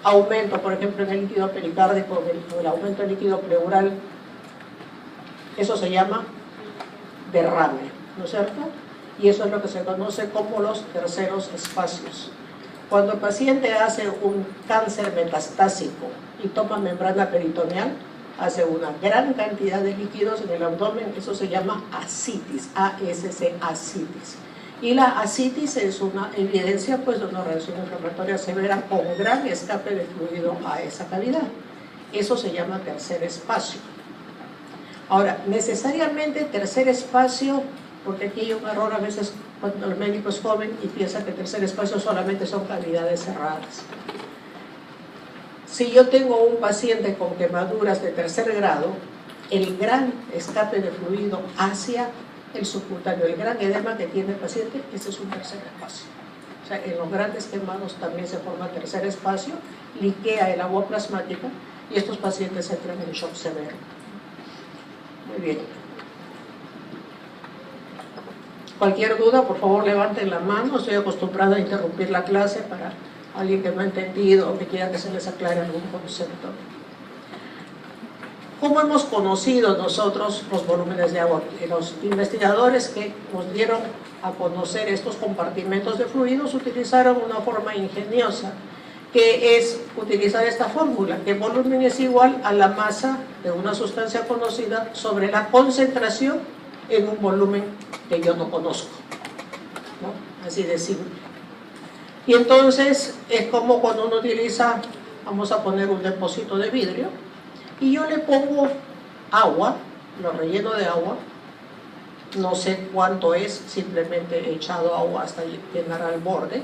aumento, por ejemplo, en el líquido pericárdico, el aumento del líquido pleural, eso se llama derrame, ¿no es cierto? Y eso es lo que se conoce como los terceros espacios. Cuando el paciente hace un cáncer metastásico y toma membrana peritoneal, hace una gran cantidad de líquidos en el abdomen, eso se llama ascitis, ASC, ascitis. Y la ascitis es una evidencia pues, de una reacción inflamatoria severa con gran escape de fluido a esa cavidad. Eso se llama tercer espacio. Ahora, necesariamente tercer espacio, porque aquí hay un error a veces cuando el médico es joven y piensa que tercer espacio solamente son cavidades cerradas. Si yo tengo un paciente con quemaduras de tercer grado, el gran escape de fluido hacia el subcutáneo, el gran edema que tiene el paciente, ese es un tercer espacio. O sea, en los grandes quemados también se forma tercer espacio, liquea el agua plasmática y estos pacientes entran en shock severo. Muy bien. Cualquier duda, por favor, levanten la mano. Estoy acostumbrada a interrumpir la clase para alguien que no ha entendido o que quiera que se les aclare algún concepto. ¿Cómo hemos conocido nosotros los volúmenes de agua? Los investigadores que nos dieron a conocer estos compartimentos de fluidos utilizaron una forma ingeniosa, que es utilizar esta fórmula, que el volumen es igual a la masa de una sustancia conocida sobre la concentración en un volumen que yo no conozco, ¿no? Así de simple. Y entonces es como cuando uno utiliza, vamos a poner un depósito de vidrio, y yo le pongo agua, lo relleno de agua, no sé cuánto es, simplemente he echado agua hasta llenar al borde,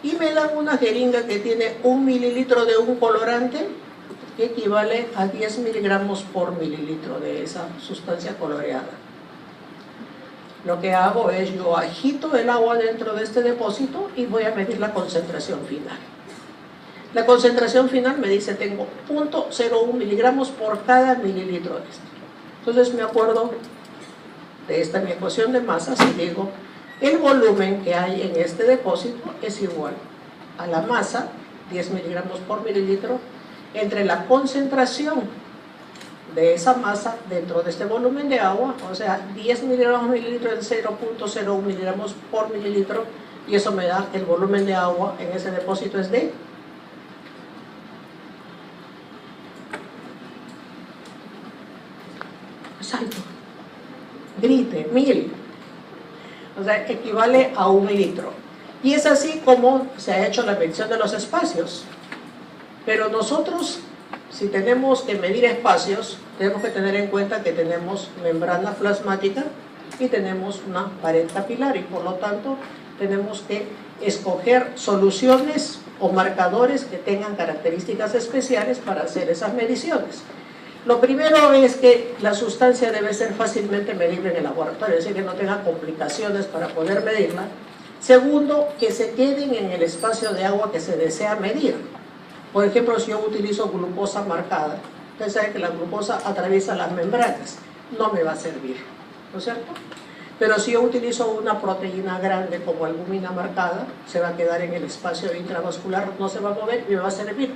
y me dan una jeringa que tiene 1 mililitro de un colorante, que equivale a 10 miligramos por mililitro de esa sustancia coloreada. Lo que hago es, yo agito el agua dentro de este depósito y voy a medir la concentración final. La concentración final me dice, tengo 0.01 miligramos por cada mililitro de esto. Entonces me acuerdo de esta mi ecuación de masas y digo, el volumen que hay en este depósito es igual a la masa, 10 miligramos por mililitro, entre la concentración de esa masa dentro de este volumen de agua, o sea, 10 miligramos por mililitro en 0.01 miligramos por mililitro, y eso me da el volumen de agua en ese depósito es de salto, grite, 1000, o sea, equivale a 1 mililitro. Y es así como se ha hecho la medición de los espacios. Pero nosotros, si tenemos que medir espacios, tenemos que tener en cuenta que tenemos membrana plasmática y tenemos una pared capilar, y por lo tanto tenemos que escoger soluciones o marcadores que tengan características especiales para hacer esas mediciones. Lo primero es que la sustancia debe ser fácilmente medible en el laboratorio, es decir, que no tenga complicaciones para poder medirla. Segundo, que se queden en el espacio de agua que se desea medir. Por ejemplo, si yo utilizo glucosa marcada, ustedes saben que la glucosa atraviesa las membranas, no me va a servir, ¿no es cierto? Pero si yo utilizo una proteína grande como albúmina marcada, se va a quedar en el espacio intravascular, no se va a mover y me va a servir.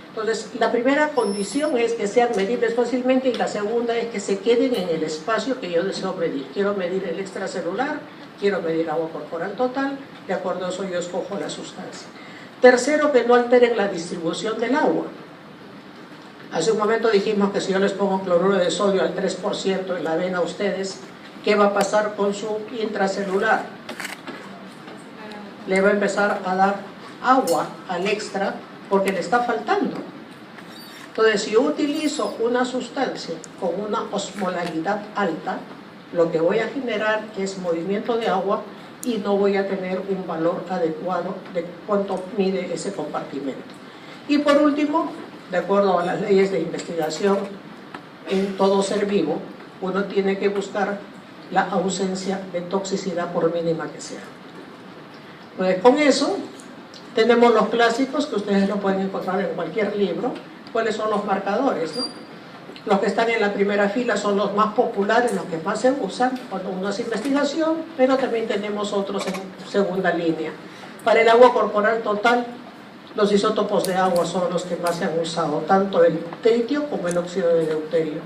Entonces, la primera condición es que sean medibles fácilmente, y la segunda es que se queden en el espacio que yo deseo medir. Quiero medir el extracelular, quiero medir agua corporal total, de acuerdo a eso yo escojo la sustancia. Tercero, que no alteren la distribución del agua. Hace un momento dijimos que si yo les pongo cloruro de sodio al 3% en la vena a ustedes, ¿qué va a pasar con su intracelular? Le va a empezar a dar agua al extra porque le está faltando. Entonces, si yo utilizo una sustancia con una osmolaridad alta, lo que voy a generar es movimiento de agua y no voy a tener un valor adecuado de cuánto mide ese compartimento. Y por último, de acuerdo a las leyes de investigación en todo ser vivo, uno tiene que buscar la ausencia de toxicidad por mínima que sea. Pues con eso tenemos los clásicos que ustedes lo pueden encontrar en cualquier libro. ¿Cuáles son los marcadores, no? Los que están en la primera fila son los más populares, los que más se usan cuando uno hace investigación, pero también tenemos otros en segunda línea. Para el agua corporal total, los isótopos de agua son los que más se han usado, tanto el tritio como el óxido de deuterio.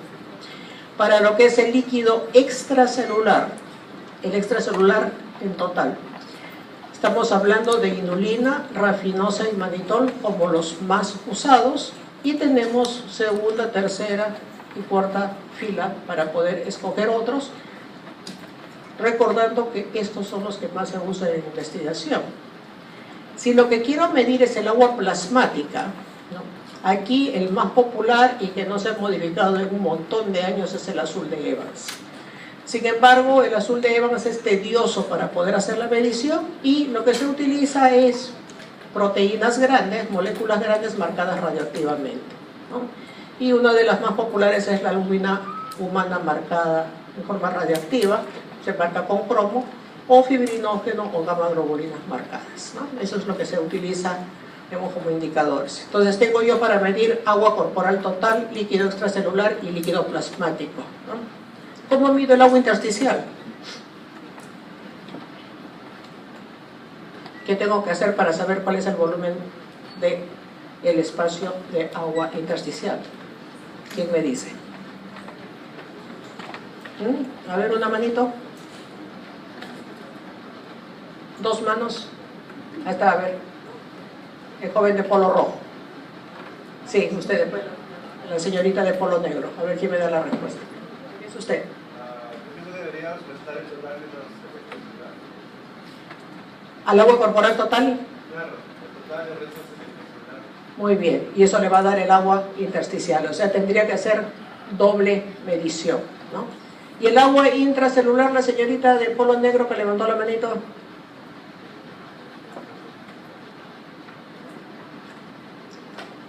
Para lo que es el líquido extracelular, el extracelular en total, estamos hablando de inulina, rafinosa y mannitol como los más usados, y tenemos segunda, tercera y cuarta fila para poder escoger otros, recordando que estos son los que más se usan en investigación. Si lo que quiero medir es el agua plasmática, ¿no? Aquí el más popular y que no se ha modificado en un montón de años es el azul de Evans. Sin embargo, el azul de Evans es tedioso para poder hacer la medición, y lo que se utiliza es proteínas grandes, moléculas grandes marcadas radioactivamente, ¿no? Y una de las más populares es la albúmina humana marcada en forma radioactiva, se marca con cromo, o fibrinógeno o gamma globulinas marcadas, ¿no? Eso es lo que se utiliza, digamos, como indicadores. Entonces tengo yo para medir agua corporal total, líquido extracelular y líquido plasmático, ¿no? ¿Cómo mido el agua intersticial? ¿Qué tengo que hacer para saber cuál es el volumen del espacio de agua intersticial? ¿Quién me dice? A ver, una manito. Dos manos. Ahí está, a ver. El joven de polo rojo. Sí, usted después. La señorita de polo negro. A ver quién me da la respuesta. ¿Qué es usted? ¿Qué deberíamos prestar el total de los electricidad? ¿Al agua corporal total? Claro, el total de restos de electricidad. Muy bien, y eso le va a dar el agua intersticial, o sea, tendría que hacer doble medición, ¿no? Y el agua intracelular, la señorita de polo negro que levantó la manito.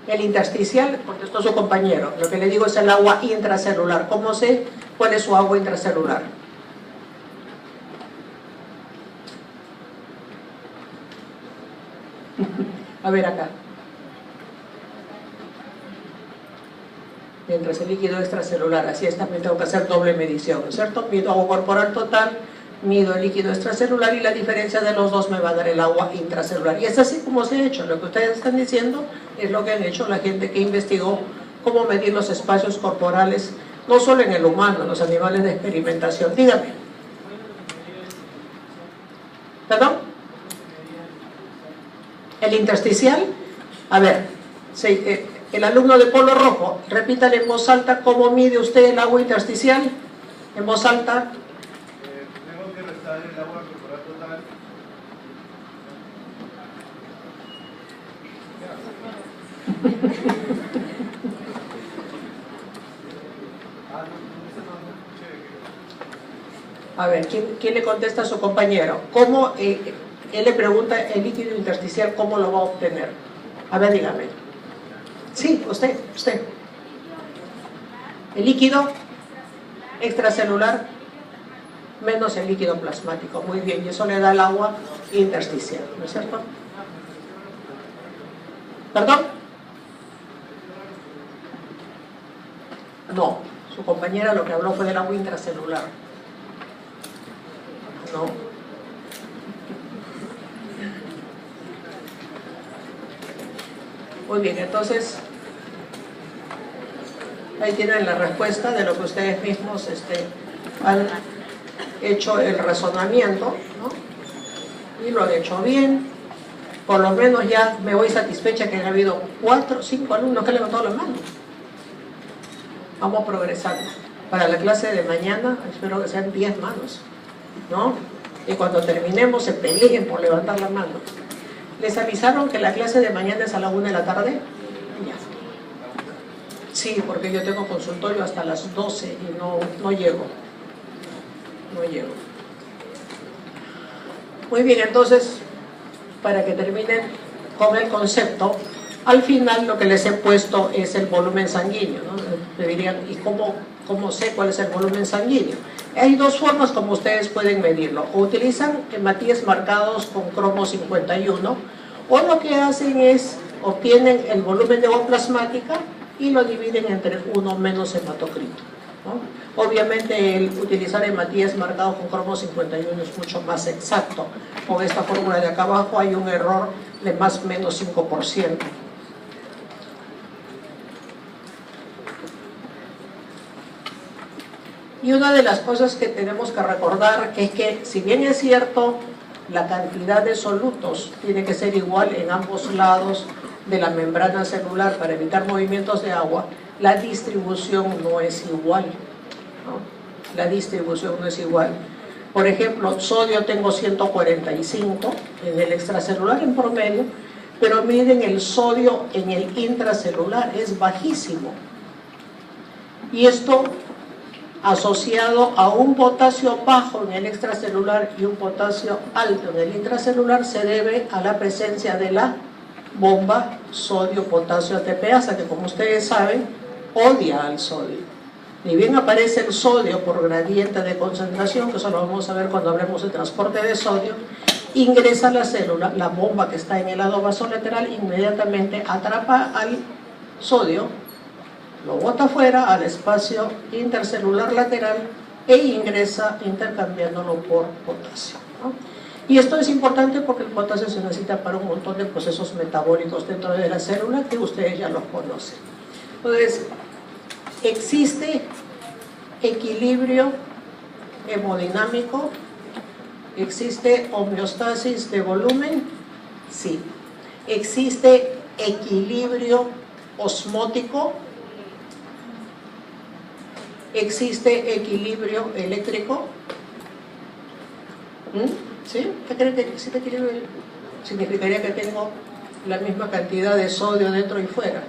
El intersticial, contestó su compañero, lo que le digo es el agua intracelular. ¿Cómo sé cuál es su agua intracelular? A ver acá. Mientras el líquido extracelular, así es, también tengo que hacer doble medición, ¿no es cierto? Mido agua corporal total, mido el líquido extracelular y la diferencia de los dos me va a dar el agua intracelular. Y es así como se ha hecho. Lo que ustedes están diciendo es lo que han hecho la gente que investigó cómo medir los espacios corporales, no solo en el humano, los animales de experimentación. Dígame. ¿Perdón? El intersticial. A ver, el alumno de polo rojo, repítale en voz alta cómo mide usted el agua intersticial. En voz alta. Tengo que restar el agua corporal total. A ver, ¿quién le contesta a su compañero? ¿Cómo, él le pregunta el líquido intersticial, cómo lo va a obtener? A ver, dígame. Sí, usted. El líquido extracelular menos el líquido plasmático. Muy bien, y eso le da el agua intersticial, ¿no es cierto? ¿Perdón? No, su compañera lo que habló fue del agua intracelular. No. Muy bien, entonces ahí tienen la respuesta de lo que ustedes mismos han hecho el razonamiento, ¿no? Y lo han hecho bien. Por lo menos ya me voy satisfecha que han habido 4 o 5 alumnos que han levantado la mano. Vamos progresando. Para la clase de mañana espero que sean 10 manos, ¿no? Y cuando terminemos se peleen por levantar la mano. ¿Les avisaron que la clase de mañana es a la 1 de la tarde? Ya. Sí, porque yo tengo consultorio hasta las 12 y no llego. No llego. Muy bien, entonces, para que terminen con el concepto, al final lo que les he puesto es el volumen sanguíneo, ¿no? Me dirían, ¿y cómo sé cuál es el volumen sanguíneo? Hay dos formas como ustedes pueden medirlo. O utilizan hematíes marcados con cromo 51, o lo que hacen es, obtienen el volumen de agua plasmática y lo dividen entre 1 menos hematocrito, ¿no? Obviamente el utilizar hematíes marcados con cromo 51 es mucho más exacto. Con esta fórmula de acá abajo hay un error de más o menos 5%. Y una de las cosas que tenemos que recordar es que, si bien es cierto, la cantidad de solutos tiene que ser igual en ambos lados de la membrana celular para evitar movimientos de agua, la distribución no es igual, ¿no? La distribución no es igual. Por ejemplo, sodio tengo 145 en el extracelular en promedio, pero miren el sodio en el intracelular, es bajísimo. Y esto asociado a un potasio bajo en el extracelular y un potasio alto en el intracelular se debe a la presencia de la bomba sodio-potasio ATPasa, que como ustedes saben, odia al sodio. Ni bien aparece el sodio por gradiente de concentración, que eso lo vamos a ver cuando hablemos de transporte de sodio, ingresa a la célula, la bomba que está en el lado vasolateral inmediatamente atrapa al sodio, lo bota fuera al espacio intercelular lateral e ingresa intercambiándolo por potasio, ¿no? Y esto es importante porque el potasio se necesita para un montón de procesos metabólicos dentro de la célula que ustedes ya los conocen. Entonces, ¿existe equilibrio hemodinámico? ¿Existe homeostasis de volumen? Sí. ¿Existe equilibrio osmótico? ¿Existe equilibrio eléctrico? ¿Sí? ¿Qué creen que existe equilibrio eléctrico? Significaría que tengo la misma cantidad de sodio dentro y fuera.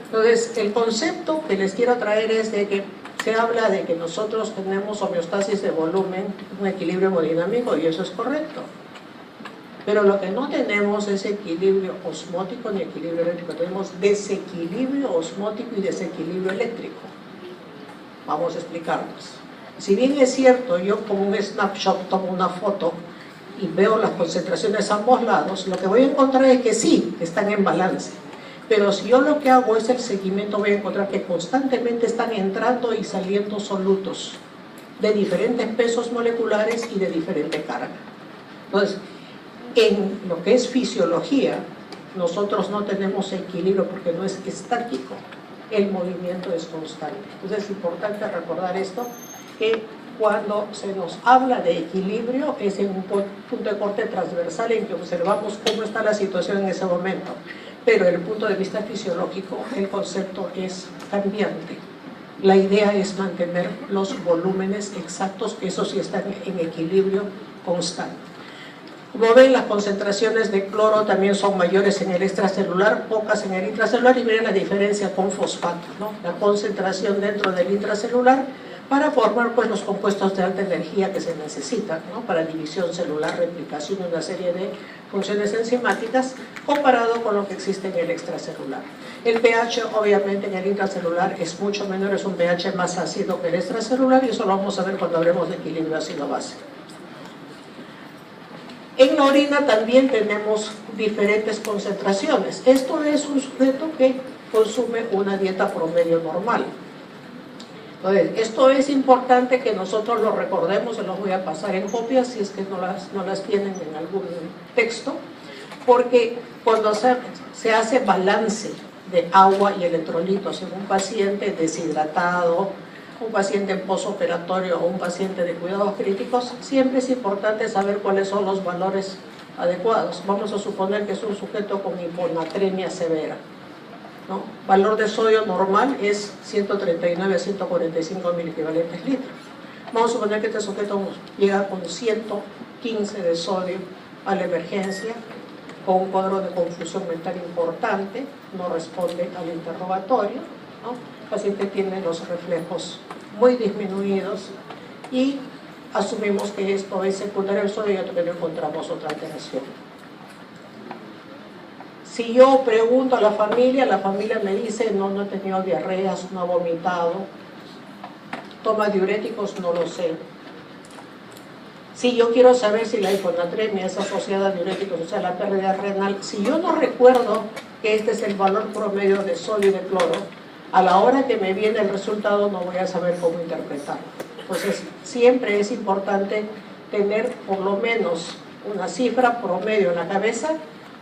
Entonces, el concepto que les quiero traer es de que se habla de que nosotros tenemos homeostasis de volumen, un equilibrio hemodinámico, y eso es correcto. Pero lo que no tenemos es equilibrio osmótico ni equilibrio eléctrico. Tenemos desequilibrio osmótico y desequilibrio eléctrico. Vamos a explicarnos. Si bien es cierto, yo como un snapshot tomo una foto y veo las concentraciones a ambos lados, lo que voy a encontrar es que sí, están en balance. Pero si yo lo que hago es el seguimiento, voy a encontrar que constantemente están entrando y saliendo solutos de diferentes pesos moleculares y de diferente carga. Entonces, en lo que es fisiología, nosotros no tenemos equilibrio porque no es estático, el movimiento es constante. Entonces es importante recordar esto, que cuando se nos habla de equilibrio es en un punto de corte transversal en que observamos cómo está la situación en ese momento. Pero desde el punto de vista fisiológico, el concepto es cambiante. La idea es mantener los volúmenes exactos, que eso sí están en equilibrio constante. Como ven, las concentraciones de cloro también son mayores en el extracelular, pocas en el intracelular, y miren la diferencia con fosfato, ¿no? La concentración dentro del intracelular para formar pues los compuestos de alta energía que se necesitan, ¿no? Para división celular, replicación y una serie de funciones enzimáticas, comparado con lo que existe en el extracelular. El pH obviamente en el intracelular es mucho menor, es un pH más ácido que el extracelular, y eso lo vamos a ver cuando hablemos de equilibrio ácido-base. En la orina también tenemos diferentes concentraciones. Esto es un sujeto que consume una dieta promedio normal. Entonces, esto es importante que nosotros lo recordemos, se los voy a pasar en copias si es que no las tienen en algún texto, porque cuando se hace balance de agua y electrolitos en un paciente deshidratado, un paciente en posoperatorio o un paciente de cuidados críticos, siempre es importante saber cuáles son los valores adecuados. Vamos a suponer que es un sujeto con hiponatremia severa, ¿no? Valor de sodio normal es 139 a 145 mil equivalentes litros. Vamos a suponer que este sujeto llega con 115 de sodio a la emergencia, con un cuadro de confusión mental importante, no responde al interrogatorio, ¿no? El paciente tiene los reflejos muy disminuidos y asumimos que esto es secundario al sodio y que no encontramos otra alteración. Si yo pregunto a la familia me dice no he tenido diarreas, no ha vomitado, toma diuréticos, no lo sé. Si yo quiero saber si la hiponatremia es asociada a diuréticos, o sea, la pérdida renal, si yo no recuerdo que este es el valor promedio de sodio y de cloro, a la hora que me viene el resultado no voy a saber cómo interpretarlo. Entonces, siempre es importante tener por lo menos una cifra promedio en la cabeza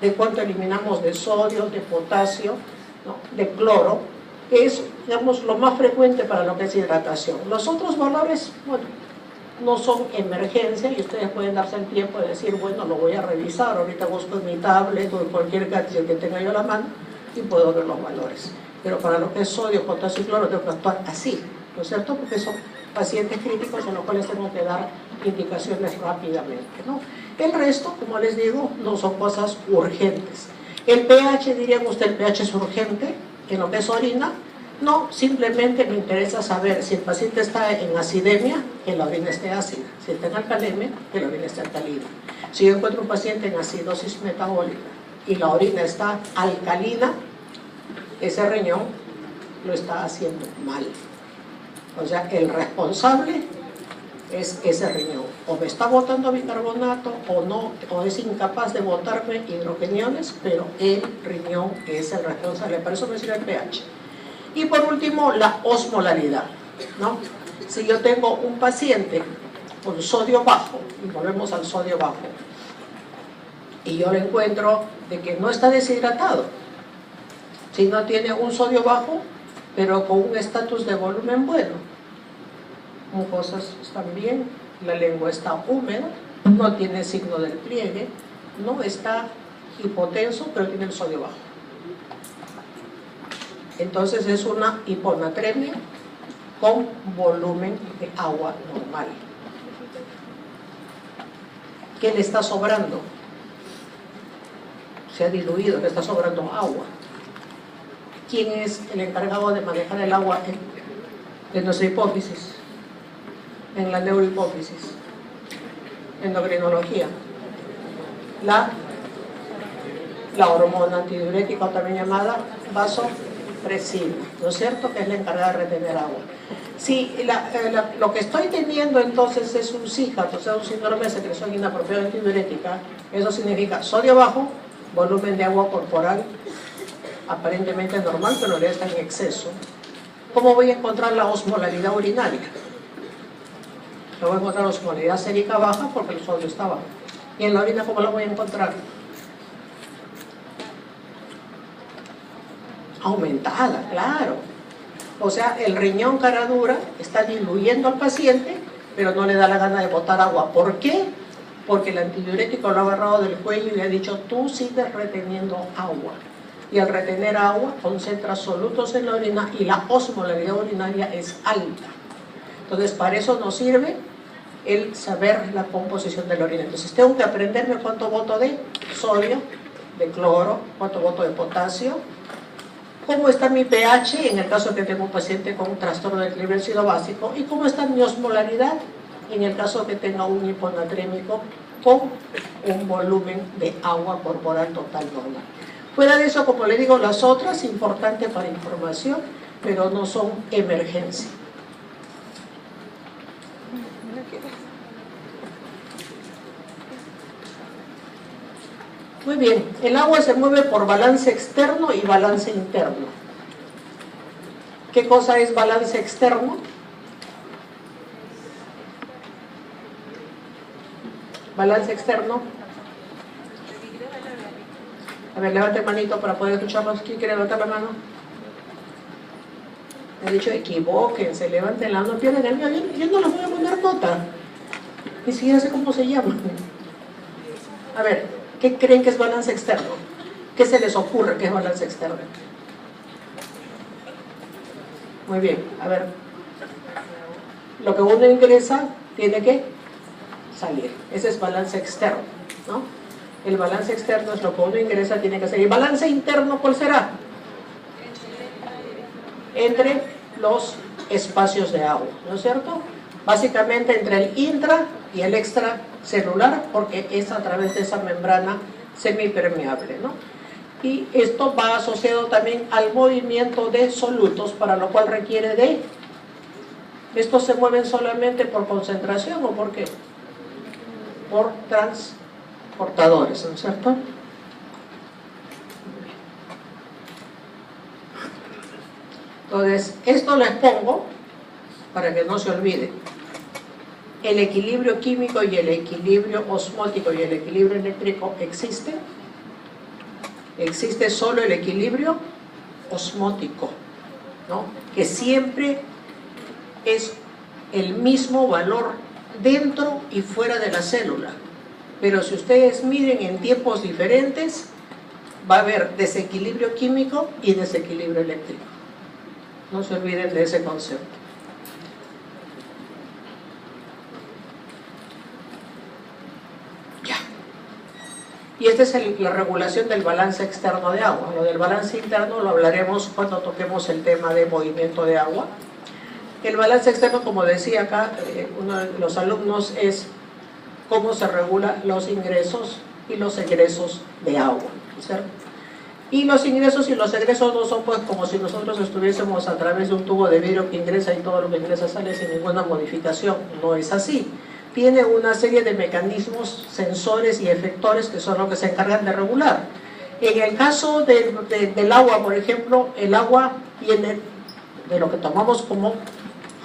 de cuánto eliminamos de sodio, de potasio, ¿no? De cloro, que es, digamos, lo más frecuente para lo que es hidratación. Los otros valores, bueno, no son emergencia y ustedes pueden darse el tiempo de decir, bueno, lo voy a revisar, ahorita busco en mi tablet o en cualquier gadget que tenga yo a la mano y puedo ver los valores. Pero para lo que es sodio, potasio y cloro tengo que actuar así, ¿no es cierto? Porque son pacientes críticos en los cuales tengo que dar indicaciones rápidamente, ¿no? El resto, como les digo, no son cosas urgentes. El pH, dirían usted, ¿el pH es urgente en lo que es orina? No, simplemente me interesa saber si el paciente está en acidemia, que la orina esté ácida. Si está en alcalemia, que la orina esté alcalina. Si yo encuentro un paciente en acidosis metabólica y la orina está alcalina, ese riñón lo está haciendo mal. O sea, el responsable es ese riñón. O me está botando bicarbonato o no, o es incapaz de botarme hidrogeniones, pero el riñón es el responsable. Para eso me sirve el pH. Y por último, la osmolaridad, ¿no? Si yo tengo un paciente con sodio bajo, y volvemos al sodio bajo, y yo le encuentro de que no está deshidratado, sino tiene un sodio bajo, pero con un estatus de volumen bueno. Mucosas están bien, la lengua está húmeda, no tiene signo del pliegue, no está hipotenso, pero tiene el sodio bajo. Entonces es una hiponatremia con volumen de agua normal. ¿Qué le está sobrando? Se ha diluido, le está sobrando agua. ¿Quién es el encargado de manejar el agua en nuestra hipófisis? En la neurohipófisis, endocrinología. La hormona antidiurética, también llamada vasopresina, ¿no es cierto? Que es la encargada de retener agua. Si lo que estoy teniendo entonces es un SIHAT, o sea, un síndrome de secreción inapropiada antidiurética, eso significa sodio bajo, volumen de agua corporal aparentemente normal, pero en realidad está en exceso. ¿Cómo voy a encontrar la osmolaridad urinaria? Yo voy a encontrar la osmolaridad sérica baja porque el sodio está bajo. ¿Y en la orina cómo la voy a encontrar? Aumentada, claro. O sea, el riñón cara dura está diluyendo al paciente, pero no le da la gana de botar agua. ¿Por qué? Porque el antidiurético lo ha agarrado del cuello y le ha dicho, tú sigues reteniendo agua. Y al retener agua, concentra solutos en la orina y la osmolaridad urinaria es alta. Entonces, para eso nos sirve el saber la composición de la orina. Entonces, tengo que aprenderme cuánto boto de sodio, de cloro, cuánto boto de potasio, cómo está mi pH en el caso de que tengo un paciente con un trastorno de equilibrio ácido básico y cómo está mi osmolaridad en el caso de que tenga un hiponatrémico con un volumen de agua corporal total normal. Fuera de eso, como le digo, las otras importantes para información, pero no son emergencia. Muy bien, el agua se mueve por balance externo y balance interno. ¿Qué cosa es balance externo? Balance externo. A ver, levante manito para poder escucharlos. ¿Quién quiere levantar la mano? He dicho, equivóquense, levanten la mano, pierden el mío. Yo no les voy a poner nota. Ni siquiera sé cómo se llama. A ver, ¿qué creen que es balance externo? ¿Qué se les ocurre que es balance externo? Muy bien, a ver. Lo que uno ingresa tiene que salir. Ese es balance externo, ¿no? El balance externo es lo que uno ingresa, tiene que salir. ¿El balance interno cuál será? Entre los espacios de agua, ¿no es cierto? Básicamente entre el intra y el extracelular, porque es a través de esa membrana semipermeable, ¿no? Y esto va asociado también al movimiento de solutos, para lo cual requiere de... ¿Estos se mueven solamente por concentración o por qué? Por transportadores, ¿no es cierto? Entonces, esto les pongo para que no se olvide. El equilibrio químico y el equilibrio osmótico y el equilibrio eléctrico existen. Existe solo el equilibrio osmótico, ¿no? Que siempre es el mismo valor dentro y fuera de la célula. Pero si ustedes miden en tiempos diferentes, va a haber desequilibrio químico y desequilibrio eléctrico. No se olviden de ese concepto. Ya. Y esta es la regulación del balance externo de agua. Lo del balance interno lo hablaremos cuando toquemos el tema de movimiento de agua. El balance externo, como decía acá uno de los alumnos, es cómo se regulan los ingresos y los egresos de agua, ¿cierto? Y los ingresos y los egresos no son pues como si nosotros estuviésemos a través de un tubo de vidrio que ingresa y todo lo que ingresa sale sin ninguna modificación. No es así. Tiene una serie de mecanismos, sensores y efectores que son los que se encargan de regular. En el caso del agua, por ejemplo, el agua viene de lo que tomamos como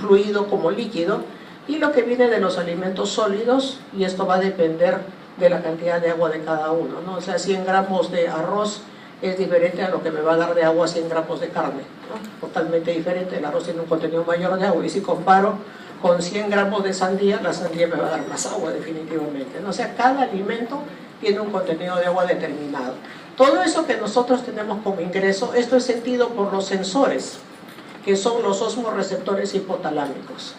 fluido, como líquido, y lo que viene de los alimentos sólidos, y esto va a depender de la cantidad de agua de cada uno, ¿no? O sea, 100 gramos de arroz es diferente a lo que me va a dar de agua 100 gramos de carne, ¿no? Totalmente diferente. El arroz tiene un contenido mayor de agua, y si comparo con 100 gramos de sandía, la sandía me va a dar más agua definitivamente, ¿no? O sea, cada alimento tiene un contenido de agua determinado. Todo eso que nosotros tenemos como ingreso, esto es sentido por los sensores, que son los osmorreceptores hipotalámicos.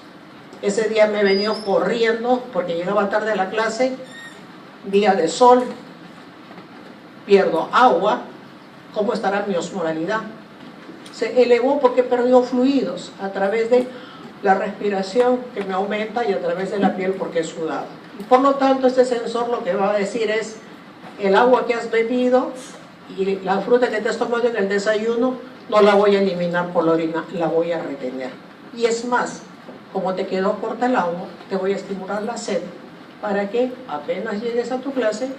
Ese día me he venido corriendo porque llegaba tarde a la clase, día de sol, pierdo agua. ¿Cómo estará mi osmolaridad? Se elevó porque he perdido fluidos a través de la respiración, que me aumenta, y a través de la piel porque he sudado. Y por lo tanto, este sensor lo que va a decir es: el agua que has bebido y la fruta que te has tomado en el desayuno no la voy a eliminar por la orina, la voy a retener. Y es más, como te quedó corta el agua, te voy a estimular la sed para que apenas llegues a tu clase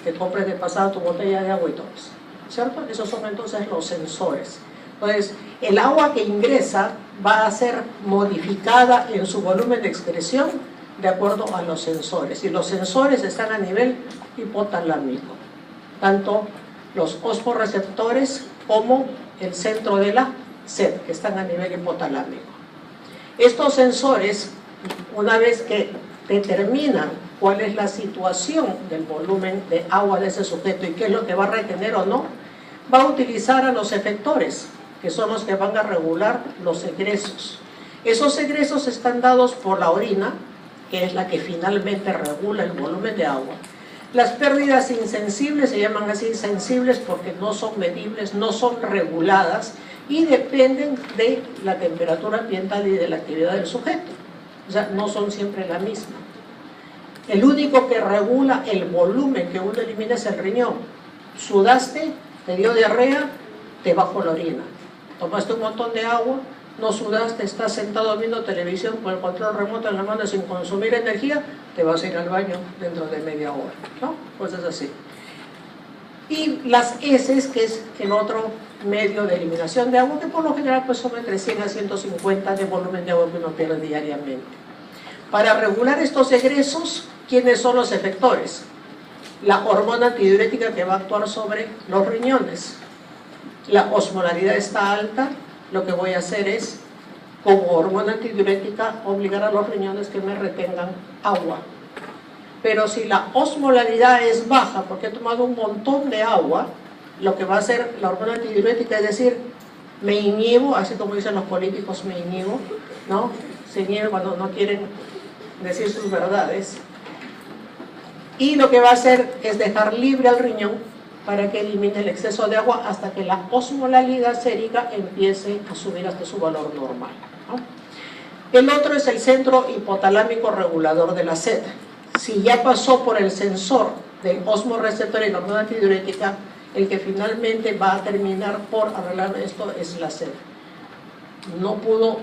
te compres de pasada tu botella de agua y tomes, ¿cierto? Esos son entonces los sensores. Entonces, el agua que ingresa va a ser modificada en su volumen de excreción de acuerdo a los sensores, y los sensores están a nivel hipotalámico, tanto los osmorreceptores como el centro de la sed, que están a nivel hipotalámico. Estos sensores, una vez que determinan cuál es la situación del volumen de agua de ese sujeto y qué es lo que va a retener o no, va a utilizar a los efectores, que son los que van a regular los egresos. Esos egresos están dados por la orina, que es la que finalmente regula el volumen de agua. Las pérdidas insensibles se llaman así sensibles porque no son medibles, no son reguladas, y dependen de la temperatura ambiental y de la actividad del sujeto. O sea, no son siempre la misma. El único que regula el volumen que uno elimina es el riñón. Sudaste, te dio diarrea, te bajó la orina. Tomaste un montón de agua, no sudaste, estás sentado viendo televisión con el control remoto en la mano sin consumir energía, te vas a ir al baño dentro de media hora, ¿no? Pues es así. Y las heces, que es el otro medio de eliminación de agua, que por lo general pues son entre 100 a 150 de volumen de agua que uno pierde diariamente. Para regular estos egresos, ¿quiénes son los efectores? La hormona antidiurética que va a actuar sobre los riñones. La osmolaridad está alta, lo que voy a hacer es, como hormona antidiurética, obligar a los riñones que me retengan agua. Pero si la osmolaridad es baja, porque he tomado un montón de agua, lo que va a hacer la hormona antidiurética es decir, me inhibo, así como dicen los políticos, me inhibo, ¿no? Se inhiben cuando no quieren decir sus verdades. Y lo que va a hacer es dejar libre al riñón para que elimine el exceso de agua hasta que la osmolaridad sérica empiece a subir hasta su valor normal, ¿no? El otro es el centro hipotalámico regulador de la sed. Si ya pasó por el sensor del osmorreceptor y la hormona antidiurética, el que finalmente va a terminar por arreglar esto es la sed. No pudo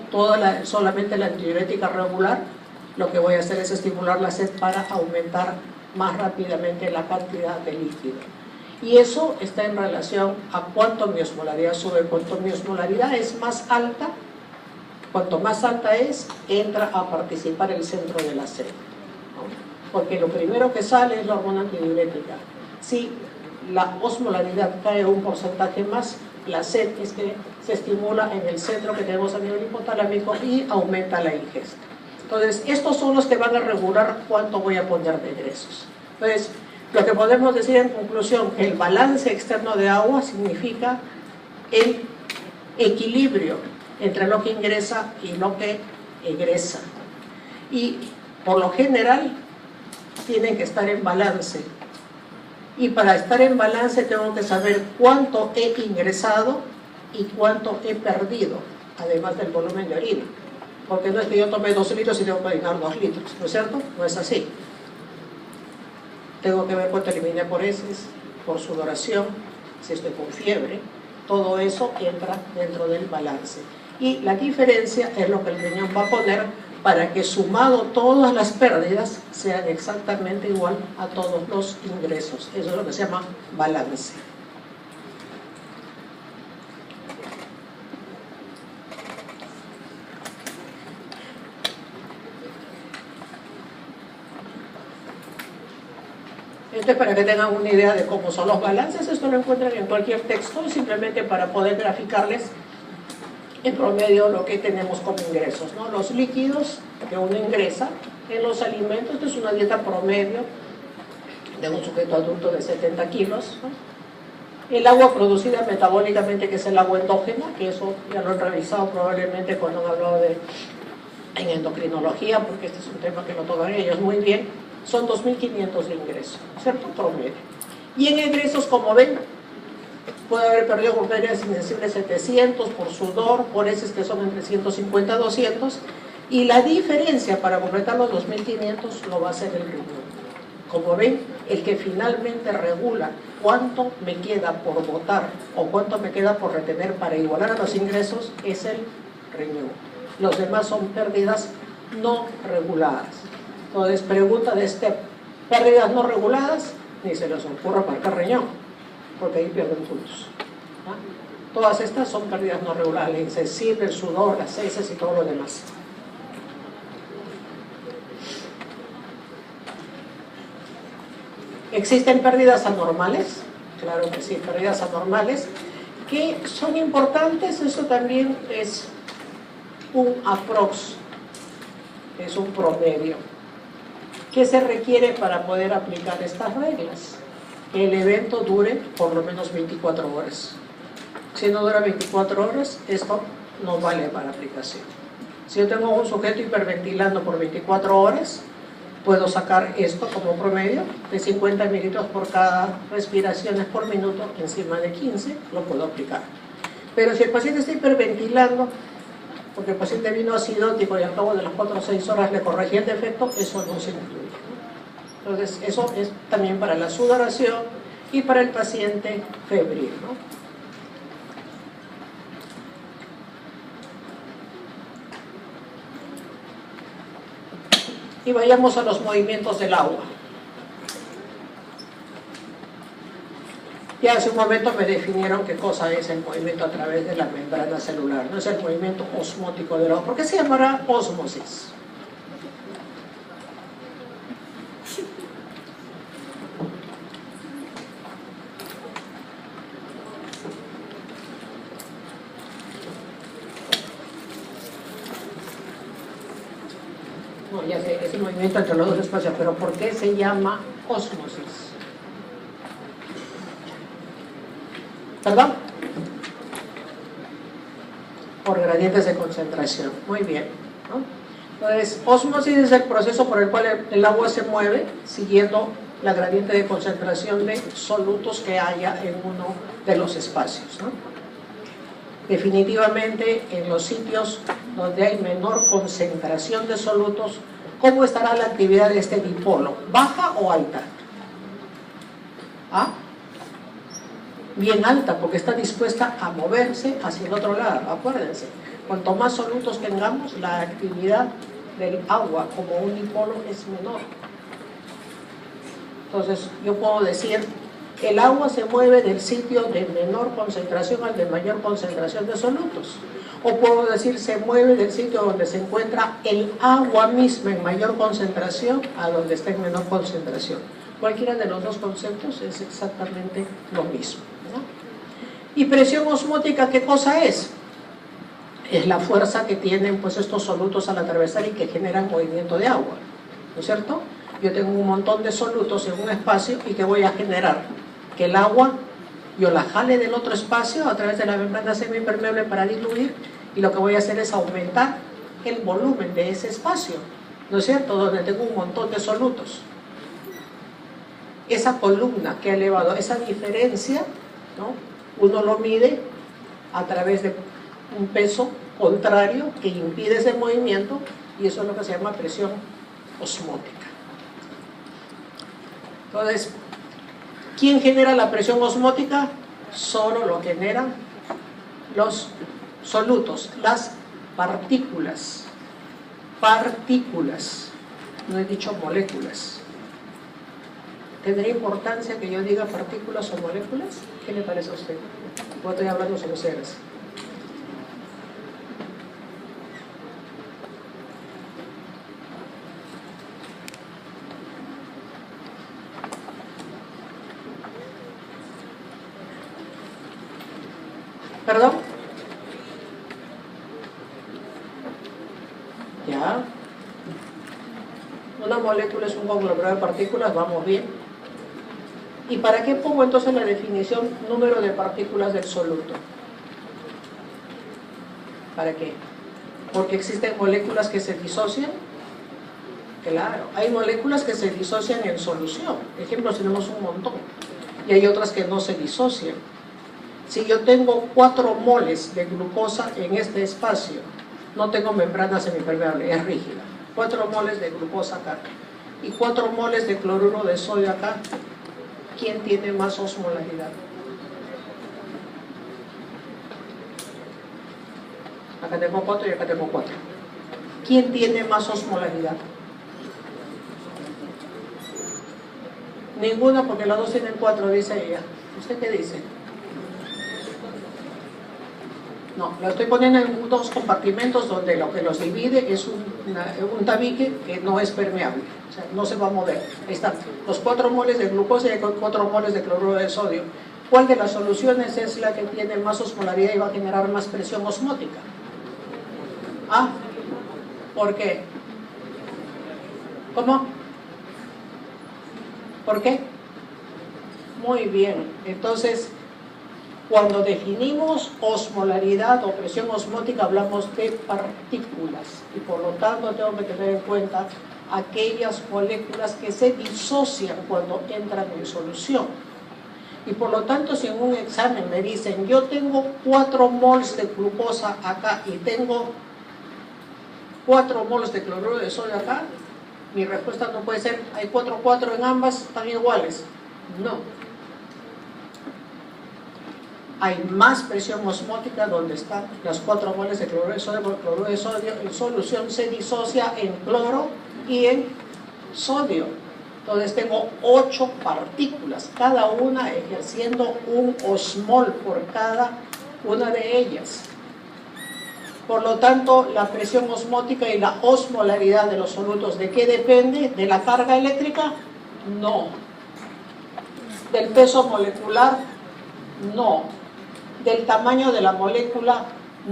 solamente la antidiurética regular, lo que voy a hacer es estimular la sed para aumentar más rápidamente la cantidad de líquido. Y eso está en relación a cuánto mi osmolaridad sube. Cuanto mi osmolaridad es más alta, cuanto más alta es, entra a participar el centro de la sed, ¿no? Porque lo primero que sale es la hormona antidiurética. Si la osmolaridad cae un porcentaje más, la sed es que se estimula en el centro que tenemos a nivel hipotalámico y aumenta la ingesta. Entonces, estos son los que van a regular cuánto voy a poner de egresos. Entonces, lo que podemos decir en conclusión, el balance externo de agua significa el equilibrio entre lo que ingresa y lo que egresa. Y por lo general tienen que estar en balance. Y para estar en balance tengo que saber cuánto he ingresado y cuánto he perdido, además del volumen de orina. Porque no es que yo tome 2 litros y tengo que orinar 2 litros, ¿no es cierto? No es así. Tengo que ver cuánto eliminé por heces, por sudoración, si estoy con fiebre. Todo eso entra dentro del balance. Y la diferencia es lo que el riñón va a poner para que sumado todas las pérdidas sean exactamente igual a todos los ingresos. Eso es lo que se llama balance. Entonces, para que tengan una idea de cómo son los balances, esto lo encuentran en cualquier texto, simplemente para poder graficarles en promedio lo que tenemos como ingresos, ¿no? Los líquidos que uno ingresa en los alimentos, esto es una dieta promedio de un sujeto adulto de 70 kilos, ¿no? El agua producida metabólicamente, que es el agua endógena, que eso ya lo han revisado probablemente cuando han hablado en endocrinología, porque este es un tema que lo tocan ellos muy bien, son 2.500 de ingreso, ¿cierto? Promedio. Y en egresos, como ven, puede haber perdido por pérdidas insensibles 700, por sudor, por heces que son entre 150 a 200, y la diferencia para completar los 2.500 lo va a hacer el riñón. Como ven, el que finalmente regula cuánto me queda por botar o cuánto me queda por retener para igualar a los ingresos es el riñón. Los demás son pérdidas no reguladas. Entonces, pregunta de este, pérdidas no reguladas, ni se les ocurra marcar riñón, porque ahí pierden puntos. ¿Ah? Todas estas son pérdidas no reguladas, la insensible, el sudor, las heces y todo lo demás. ¿Existen pérdidas anormales? Claro que sí, pérdidas anormales, que son importantes. Eso también es un aprox, es un promedio. ¿Qué se requiere para poder aplicar estas reglas? Que el evento dure por lo menos 24 horas. Si no dura 24 horas, esto no vale para aplicación. Si yo tengo un sujeto hiperventilando por 24 horas, puedo sacar esto como promedio de 50 mililitros por cada respiraciones por minuto, encima de 15, lo puedo aplicar. Pero si el paciente está hiperventilando, porque el paciente vino acidótico y al cabo de las 4 o 6 horas le corregí el defecto, eso no se incluye. Entonces, eso es también para la sudoración y para el paciente febril, ¿no? Y vayamos a los movimientos del agua. Ya hace un momento me definieron qué cosa es el movimiento a través de la membrana celular. No es el movimiento osmótico del agua. ¿Por qué se llamará ósmosis? No, ya sé, es el movimiento entre los dos espacios, pero ¿por qué se llama ósmosis? ¿Perdón? Por gradientes de concentración. Muy bien, ¿no? Entonces, ósmosis es el proceso por el cual el agua se mueve siguiendo la gradiente de concentración de solutos que haya en uno de los espacios, ¿no? Definitivamente, en los sitios donde hay menor concentración de solutos, ¿cómo estará la actividad de este dipolo? ¿Baja o alta? ¿Ah? Bien alta, porque está dispuesta a moverse hacia el otro lado. Acuérdense, cuanto más solutos tengamos, la actividad del agua como un dipolo es menor. Entonces, yo puedo decir, el agua se mueve del sitio de menor concentración al de mayor concentración de solutos. O puedo decir, se mueve del sitio donde se encuentra el agua misma en mayor concentración a donde está en menor concentración. Cualquiera de los dos conceptos es exactamente lo mismo, ¿no? ¿Y presión osmótica qué cosa es? Es la fuerza que tienen pues estos solutos al atravesar y que generan movimiento de agua, ¿no es cierto? Yo tengo un montón de solutos en un espacio y que voy a generar que el agua yo la jale del otro espacio a través de la membrana semipermeable para diluir, y lo que voy a hacer es aumentar el volumen de ese espacio, ¿no es cierto? Donde tengo un montón de solutos. Esa columna que ha elevado, esa diferencia, ¿no? Uno lo mide a través de un peso contrario que impide ese movimiento, y eso es lo que se llama presión osmótica. Entonces, ¿quién genera la presión osmótica? Solo lo generan los solutos, las partículas. Partículas, no he dicho moléculas. ¿Tendría importancia que yo diga partículas o moléculas? ¿Qué le parece a usted? Yo estoy hablando sin ustedes. ¿Perdón? Ya. Una molécula es un conglomerado de partículas, vamos bien. ¿Y para qué pongo entonces la definición número de partículas del soluto? ¿Para qué? Porque existen moléculas que se disocian. Claro, hay moléculas que se disocian en solución. Ejemplos tenemos un montón. Y hay otras que no se disocian. Si yo tengo 4 moles de glucosa en este espacio, no tengo membrana semipermeable, es rígida. 4 moles de glucosa acá y 4 moles de cloruro de sodio acá. ¿Quién tiene más osmolaridad? Acá tengo 4 y acá tengo 4. ¿Quién tiene más osmolaridad? Ninguna, porque las dos tienen 4, dice ella. ¿Usted qué dice? No, lo estoy poniendo en 2 compartimentos donde lo que los divide es un tabique que no es permeable, o sea, no se va a mover. Ahí están, los 4 moles de glucosa y 4 moles de cloruro de sodio. ¿Cuál de las soluciones es la que tiene más osmolaridad y va a generar más presión osmótica? ¿Ah? ¿Por qué? ¿Cómo? ¿Por qué? Muy bien, entonces cuando definimos osmolaridad o presión osmótica hablamos de partículas y por lo tanto tengo que tener en cuenta aquellas moléculas que se disocian cuando entran en solución. Y por lo tanto, si en un examen me dicen yo tengo 4 moles de glucosa acá y tengo 4 moles de cloruro de sodio acá, mi respuesta no puede ser hay 4 en ambas, están iguales. No. Hay más presión osmótica donde están las 4 moles de cloruro de sodio, porque el cloruro de sodio en solución se disocia en cloro y en sodio. Entonces tengo 8 partículas, cada una ejerciendo un osmol por cada una de ellas. Por lo tanto, la presión osmótica y la osmolaridad de los solutos, ¿de qué depende? ¿De la carga eléctrica? No. ¿Del peso molecular? No. ¿Del tamaño de la molécula?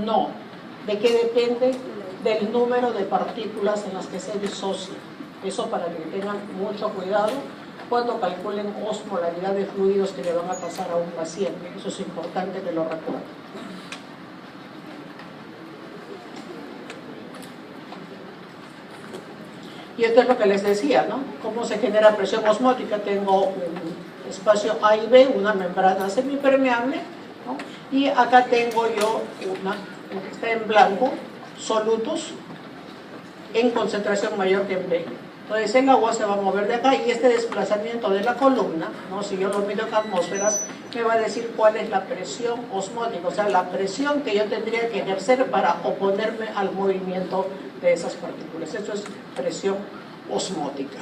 No. ¿De qué depende? Del número de partículas en las que se disocian. Eso para que tengan mucho cuidado cuando calculen osmolaridad de fluidos que le van a pasar a un paciente. Eso es importante que lo recuerden. Y esto es lo que les decía, ¿no? ¿Cómo se genera presión osmótica? Tengo un espacio A y B, una membrana semipermeable, ¿no? Y acá tengo yo lo que está en blanco, solutos en concentración mayor que en B. Entonces el agua se va a mover de acá y este desplazamiento de la columna, ¿no? Si yo lo mido en atmósferas, me va a decir cuál es la presión osmótica, o sea, la presión que yo tendría que ejercer para oponerme al movimiento de esas partículas. Eso es presión osmótica.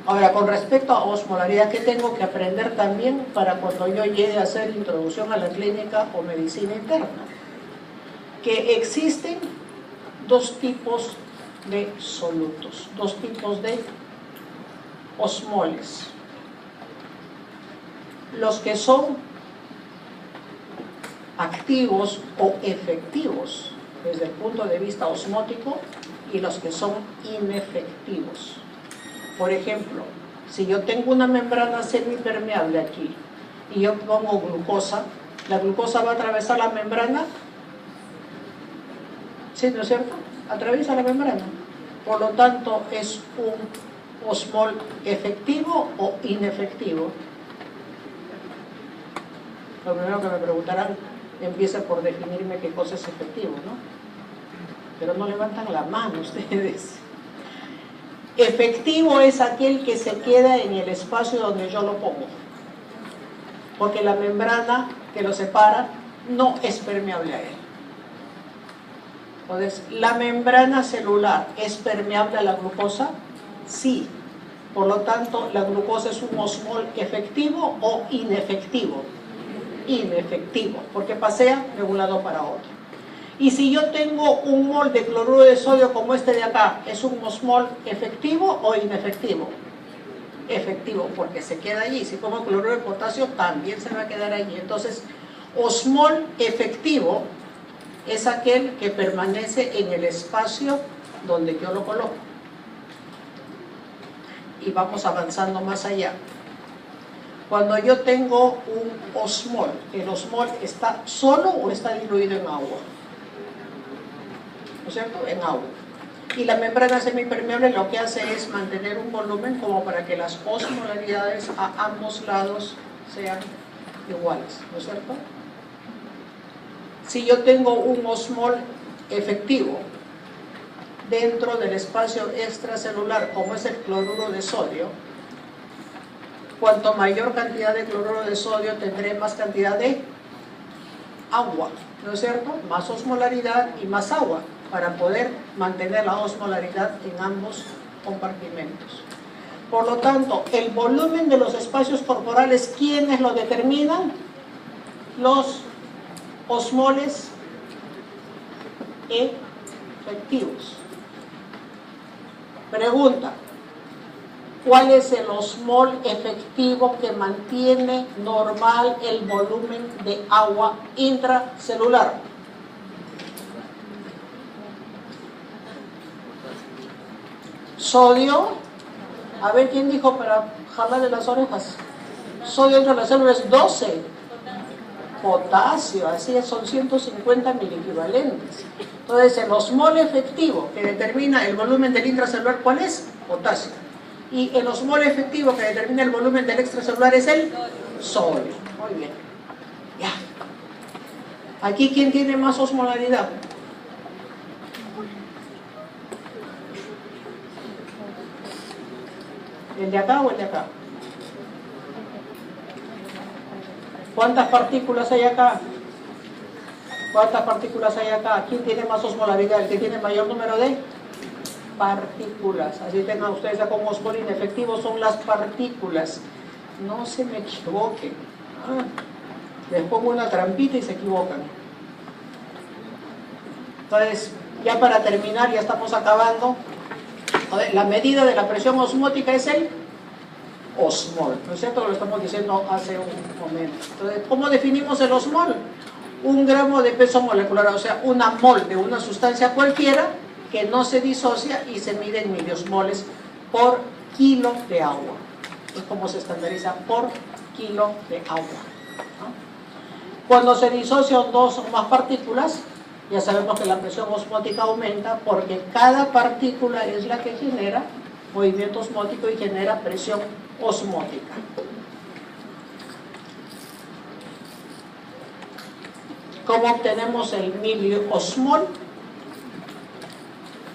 Ahora, con respecto a osmolaridad, ¿qué tengo que aprender también para cuando yo llegue a hacer introducción a la clínica o medicina interna? Que existen 2 tipos de solutos, 2 tipos de osmoles. Los que son activos o efectivos desde el punto de vista osmótico y los que son inefectivos. Por ejemplo, si yo tengo una membrana semipermeable aquí y yo pongo glucosa, ¿la glucosa va a atravesar la membrana? ¿Sí, no es cierto? Atraviesa la membrana. Por lo tanto, ¿es un osmol efectivo o inefectivo? Lo primero que me preguntarán, empieza por definirme qué cosa es efectivo, ¿no? Pero no levantan la mano ustedes. Efectivo es aquel que se queda en el espacio donde yo lo pongo, porque la membrana que lo separa no es permeable a él. Entonces, ¿la membrana celular es permeable a la glucosa? Sí. Por lo tanto, ¿la glucosa es un osmol efectivo o inefectivo? Inefectivo, porque pasea de un lado para otro. Y si yo tengo un mol de cloruro de sodio como este de acá, ¿es un osmol efectivo o inefectivo? efectivo, porque se queda allí. Si pongo cloruro de potasio, también se va a quedar allí. Entonces, osmol efectivo es aquel que permanece en el espacio donde yo lo coloco. Y vamos avanzando más allá. Cuando yo tengo un osmol, ¿el osmol está solo o está diluido en agua? ¿No es cierto? En agua. Y la membrana semipermeable lo que hace es mantener un volumen como para que las osmolaridades a ambos lados sean iguales, ¿no es cierto? Si yo tengo un osmol efectivo dentro del espacio extracelular, como es el cloruro de sodio, cuanto mayor cantidad de cloruro de sodio tendré más cantidad de agua, ¿no es cierto? Más osmolaridad y más agua, para poder mantener la osmolaridad en ambos compartimentos. Por lo tanto, el volumen de los espacios corporales, ¿quiénes lo determinan? Los osmoles efectivos. Pregunta: ¿cuál es el osmol efectivo que mantiene normal el volumen de agua intracelular? Sodio. A ver, ¿quién dijo para jalarle las orejas? Sodio entre las células es 12. Potasio, así es, son 150 miliequivalentes. Entonces, el osmol efectivo que determina el volumen del intracelular, ¿cuál es? Potasio. Y el osmol efectivo que determina el volumen del extracelular es el sodio. Muy bien. Ya. Aquí, ¿quién tiene más osmolaridad? ¿El de acá o el de acá? ¿Cuántas partículas hay acá? ¿Cuántas partículas hay acá? ¿Quién tiene más osmolaridad? El que tiene mayor número de partículas. Así tengan ustedes ya como osmol inefectivo, son las partículas. No se me equivoquen. Les pongo una trampita y se equivocan. Entonces, ya para terminar, ya estamos acabando. La medida de la presión osmótica es el osmol, ¿no es cierto? Lo estamos diciendo hace un momento. Entonces, ¿cómo definimos el osmol? 1 gramo de peso molecular, o sea, una mol de una sustancia cualquiera que no se disocia y se mide en miliosmoles por kilo de agua. Es como se estandariza por kilo de agua, ¿no? Cuando se disocian 2 o más partículas, ya sabemos que la presión osmótica aumenta porque cada partícula es la que genera movimiento osmótico y genera presión osmótica. ¿Cómo obtenemos el miliosmol?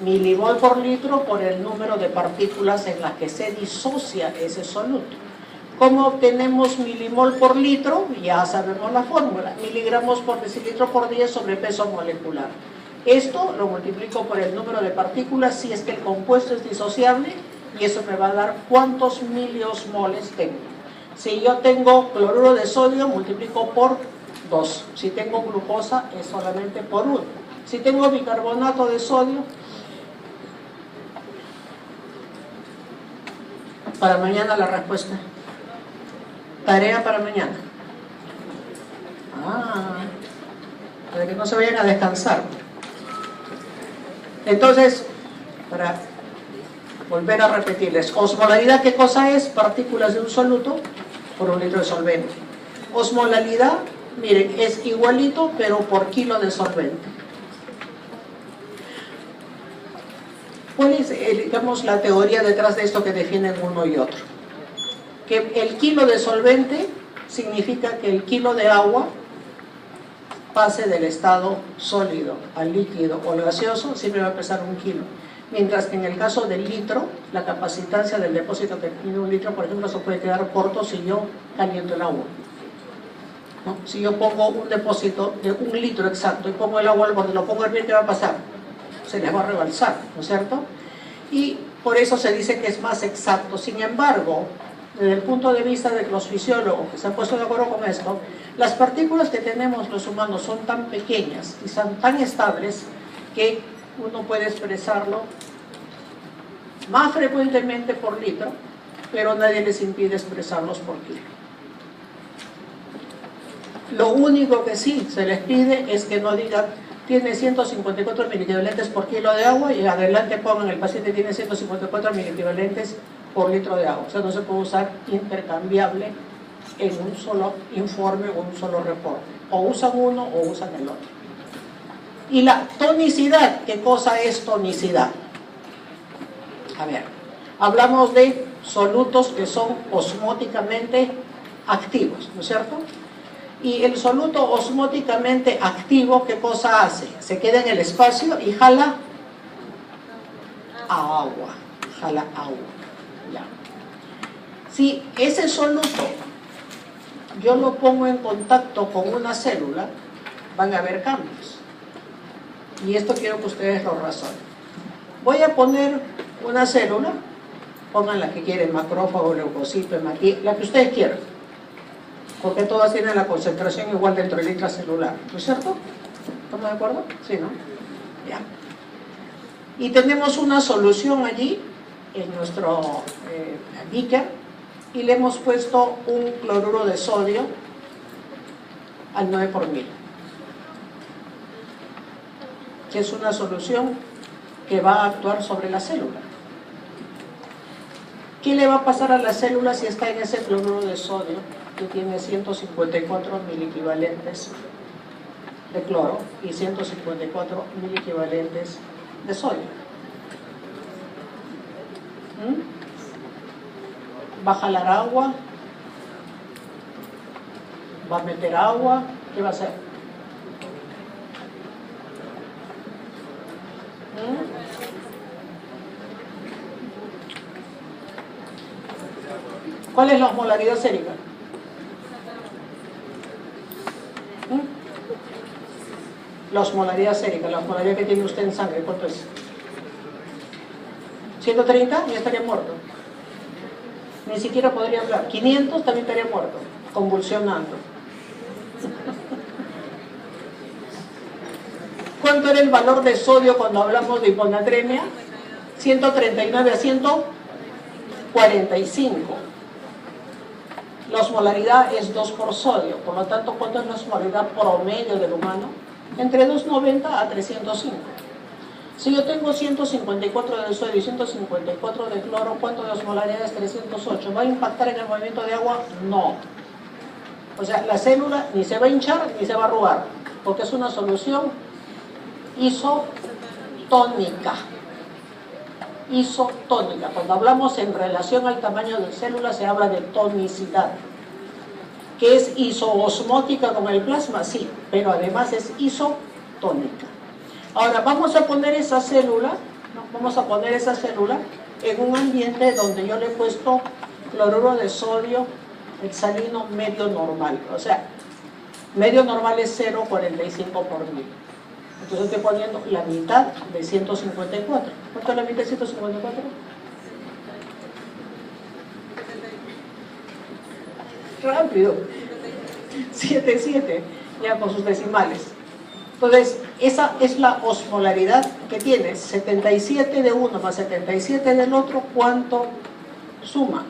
Milimol por litro por el número de partículas en las que se disocia ese soluto. ¿Cómo obtenemos milimol por litro? Ya sabemos la fórmula, miligramos por decilitro por 10 sobre peso molecular. Esto lo multiplico por el número de partículas si es que el compuesto es disociable y eso me va a dar cuántos miliosmoles tengo. Si yo tengo cloruro de sodio, multiplico por 2. Si tengo glucosa, es solamente por 1. Si tengo bicarbonato de sodio, para mañana la respuesta. Tarea para mañana. Para que no se vayan a descansar. Entonces, para volver a repetirles, osmolaridad, ¿qué cosa es? Partículas de un soluto por 1 litro de solvente. Osmolaridad, miren, es igualito, pero por kilo de solvente. ¿Cuál es, digamos, la teoría detrás de esto que definen uno y otro? Que el kilo de solvente significa que el kilo de agua pase del estado sólido al líquido o al gaseoso, siempre va a pesar 1 kilo. Mientras que en el caso del litro, la capacitancia del depósito que tiene 1 litro, por ejemplo, se puede quedar corto si yo caliento el agua, ¿no? Si yo pongo un depósito de 1 litro exacto y pongo el agua al borde, lo pongo a hervir, ¿qué va a pasar? Se les va a rebalsar, ¿no es cierto? Y por eso se dice que es más exacto. Sin embargo, desde el punto de vista de los fisiólogos que se han puesto de acuerdo con esto, las partículas que tenemos los humanos son tan pequeñas y son tan estables que uno puede expresarlo más frecuentemente por litro pero nadie les impide expresarlos por kilo. Lo único que sí se les pide es que no digan tiene 154 miliequivalentes por kilo de agua y adelante pongan el paciente tiene 154 miliequivalentes por litro de agua. O sea, no se puede usar intercambiable en un solo informe o un solo reporte. O usan uno o usan el otro. Y la tonicidad, ¿qué cosa es tonicidad? A ver, hablamos de solutos que son osmóticamente activos, ¿no es cierto? Y el soluto osmóticamente activo, ¿qué cosa hace? Se queda en el espacio y jala agua, ya. Si ese soluto yo lo pongo en contacto con una célula, van a haber cambios. Y esto quiero que ustedes lo razonen. Voy a poner una célula, pongan la que quieren, macrófago, leucocito, hematí, la que ustedes quieran, porque todas tienen la concentración igual dentro del intracelular, ¿no es cierto? ¿Estamos de acuerdo? Sí, ¿no? Ya. Y tenemos una solución allí, en nuestro beaker, y le hemos puesto un cloruro de sodio al 9 por mil, que es una solución que va a actuar sobre la célula. ¿Qué le va a pasar a la célula si está en ese cloruro de sodio que tiene 154 miliequivalentes de cloro y 154 miliequivalentes de sodio? Va a jalar agua, va a meter agua, ¿qué va a hacer? ¿Cuál es la osmolaridad sérica? La osmolaridad sérica, la osmolaridad que tiene usted en sangre, ¿cuánto es? 130, ya estaría muerto. Ni siquiera podría hablar. 500 también estaría muerto, convulsionando. ¿Cuánto era el valor de sodio cuando hablamos de hiponatremia? 139 a 145. La osmolaridad es 2 por sodio, por lo tanto, ¿cuánto es la osmolaridad promedio del humano? Entre 290 a 305. Si yo tengo 154 de sodio y 154 de cloro, ¿cuánto de osmolaridad es 308? ¿Va a impactar en el movimiento de agua? No. O sea, la célula ni se va a hinchar ni se va a arrugar, porque es una solución isotónica. Isotónica. Cuando hablamos en relación al tamaño de célula, se habla de tonicidad. ¿Que es isoosmótica como el plasma? Sí, pero además es isotónica. Ahora vamos a poner esa célula, en un ambiente donde yo le he puesto cloruro de sodio hexalino medio normal. O sea, medio normal es 0,45 por mil. Entonces estoy poniendo la mitad de 154. ¿Cuánto es la mitad de 154? Rápido. 7,7, ya con sus decimales. Entonces, esa es la osmolaridad que tiene. 77 de uno más 77 del otro, ¿cuánto suma?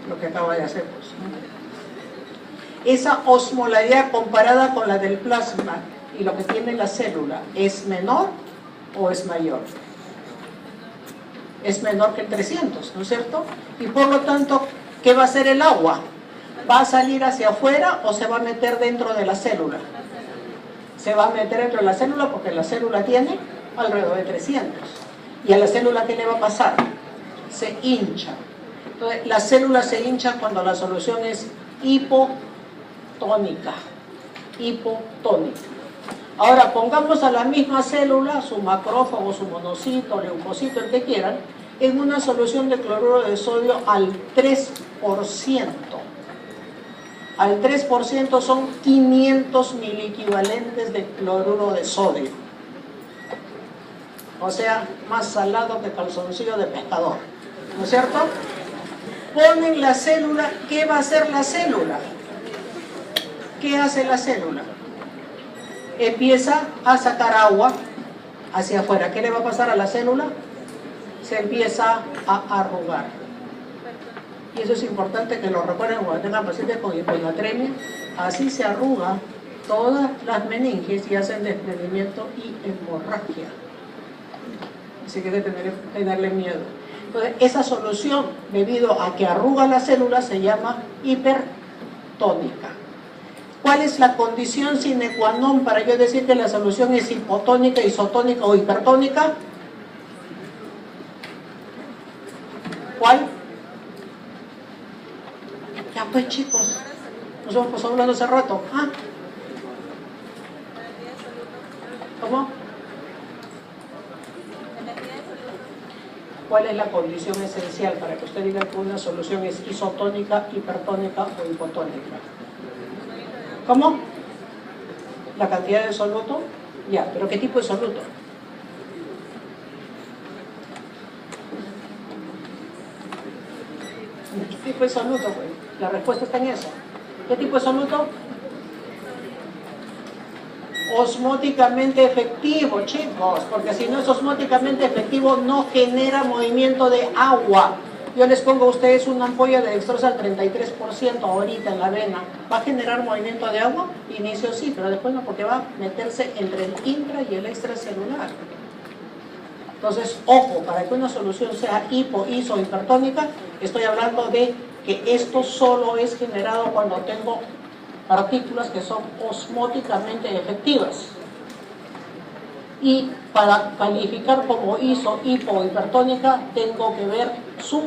Lo que acaba de hacer. Pues. Esa osmolaridad comparada con la del plasma y lo que tiene la célula, ¿es menor o es mayor? Es menor que el 300, ¿no es cierto? Y por lo tanto, ¿qué va a hacer el agua? ¿Va a salir hacia afuera o se va a meter dentro de la célula? Se va a meter dentro de la célula porque la célula tiene alrededor de 300. ¿Y a la célula qué le va a pasar? Se hincha. Entonces, la célula se hincha cuando la solución es hipotónica. Hipotónica. Ahora, pongamos a la misma célula, su macrófago, su monocito, leucocito, el que quieran, en una solución de cloruro de sodio al 3%. Al 3% son 500 miliequivalentes de cloruro de sodio. O sea, más salado que calzoncillo de pescador. ¿No es cierto? Ponen la célula. ¿Qué va a hacer la célula? ¿Qué hace la célula? Empieza a sacar agua hacia afuera. ¿Qué le va a pasar a la célula? Se empieza a arrugar. y eso es importante que lo recuerden cuando tengan pacientes con hiponatremia, así se arruga todas las meninges y hacen desprendimiento y hemorragia. Así que hay que tenerle miedo. Entonces, esa solución, debido a que arruga la célula, se llama hipertónica. ¿Cuál es la condición sine qua non para yo decir que la solución es hipotónica, isotónica o hipertónica? ¿Cuál? Ya pues, chicos, nos hemos pasado hablando hace rato. ¿Ah? ¿Cómo? ¿Cuál es la condición esencial para que usted diga que una solución es isotónica, hipertónica o hipotónica? ¿Cómo? ¿La cantidad de soluto? Ya, pero ¿qué tipo de soluto? ¿Qué tipo de soluto, pues? La respuesta está en eso. ¿Qué tipo de soluto? Osmóticamente efectivo, chicos, porque si no es osmóticamente efectivo no genera movimiento de agua. Yo les pongo a ustedes una ampolla de dextrosa al 33% ahorita en la vena. ¿Va a generar movimiento de agua? Inicio sí, pero después no, porque va a meterse entre el intra y el extracelular. Entonces, ojo, para que una solución sea hipo, iso, hipertónica, estoy hablando de que esto solo es generado cuando tengo partículas que son osmóticamente efectivas. Y para calificar como iso, hipo o hipertónica, tengo que ver su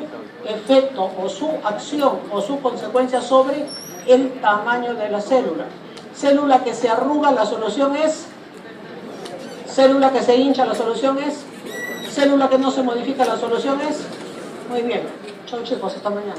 efecto o su acción o su consecuencia sobre el tamaño de la célula. Célula que se arruga, la solución es. Célula que se hincha, la solución es. Célula que no se modifica, la solución es. Muy bien. Chau chicos, hasta mañana.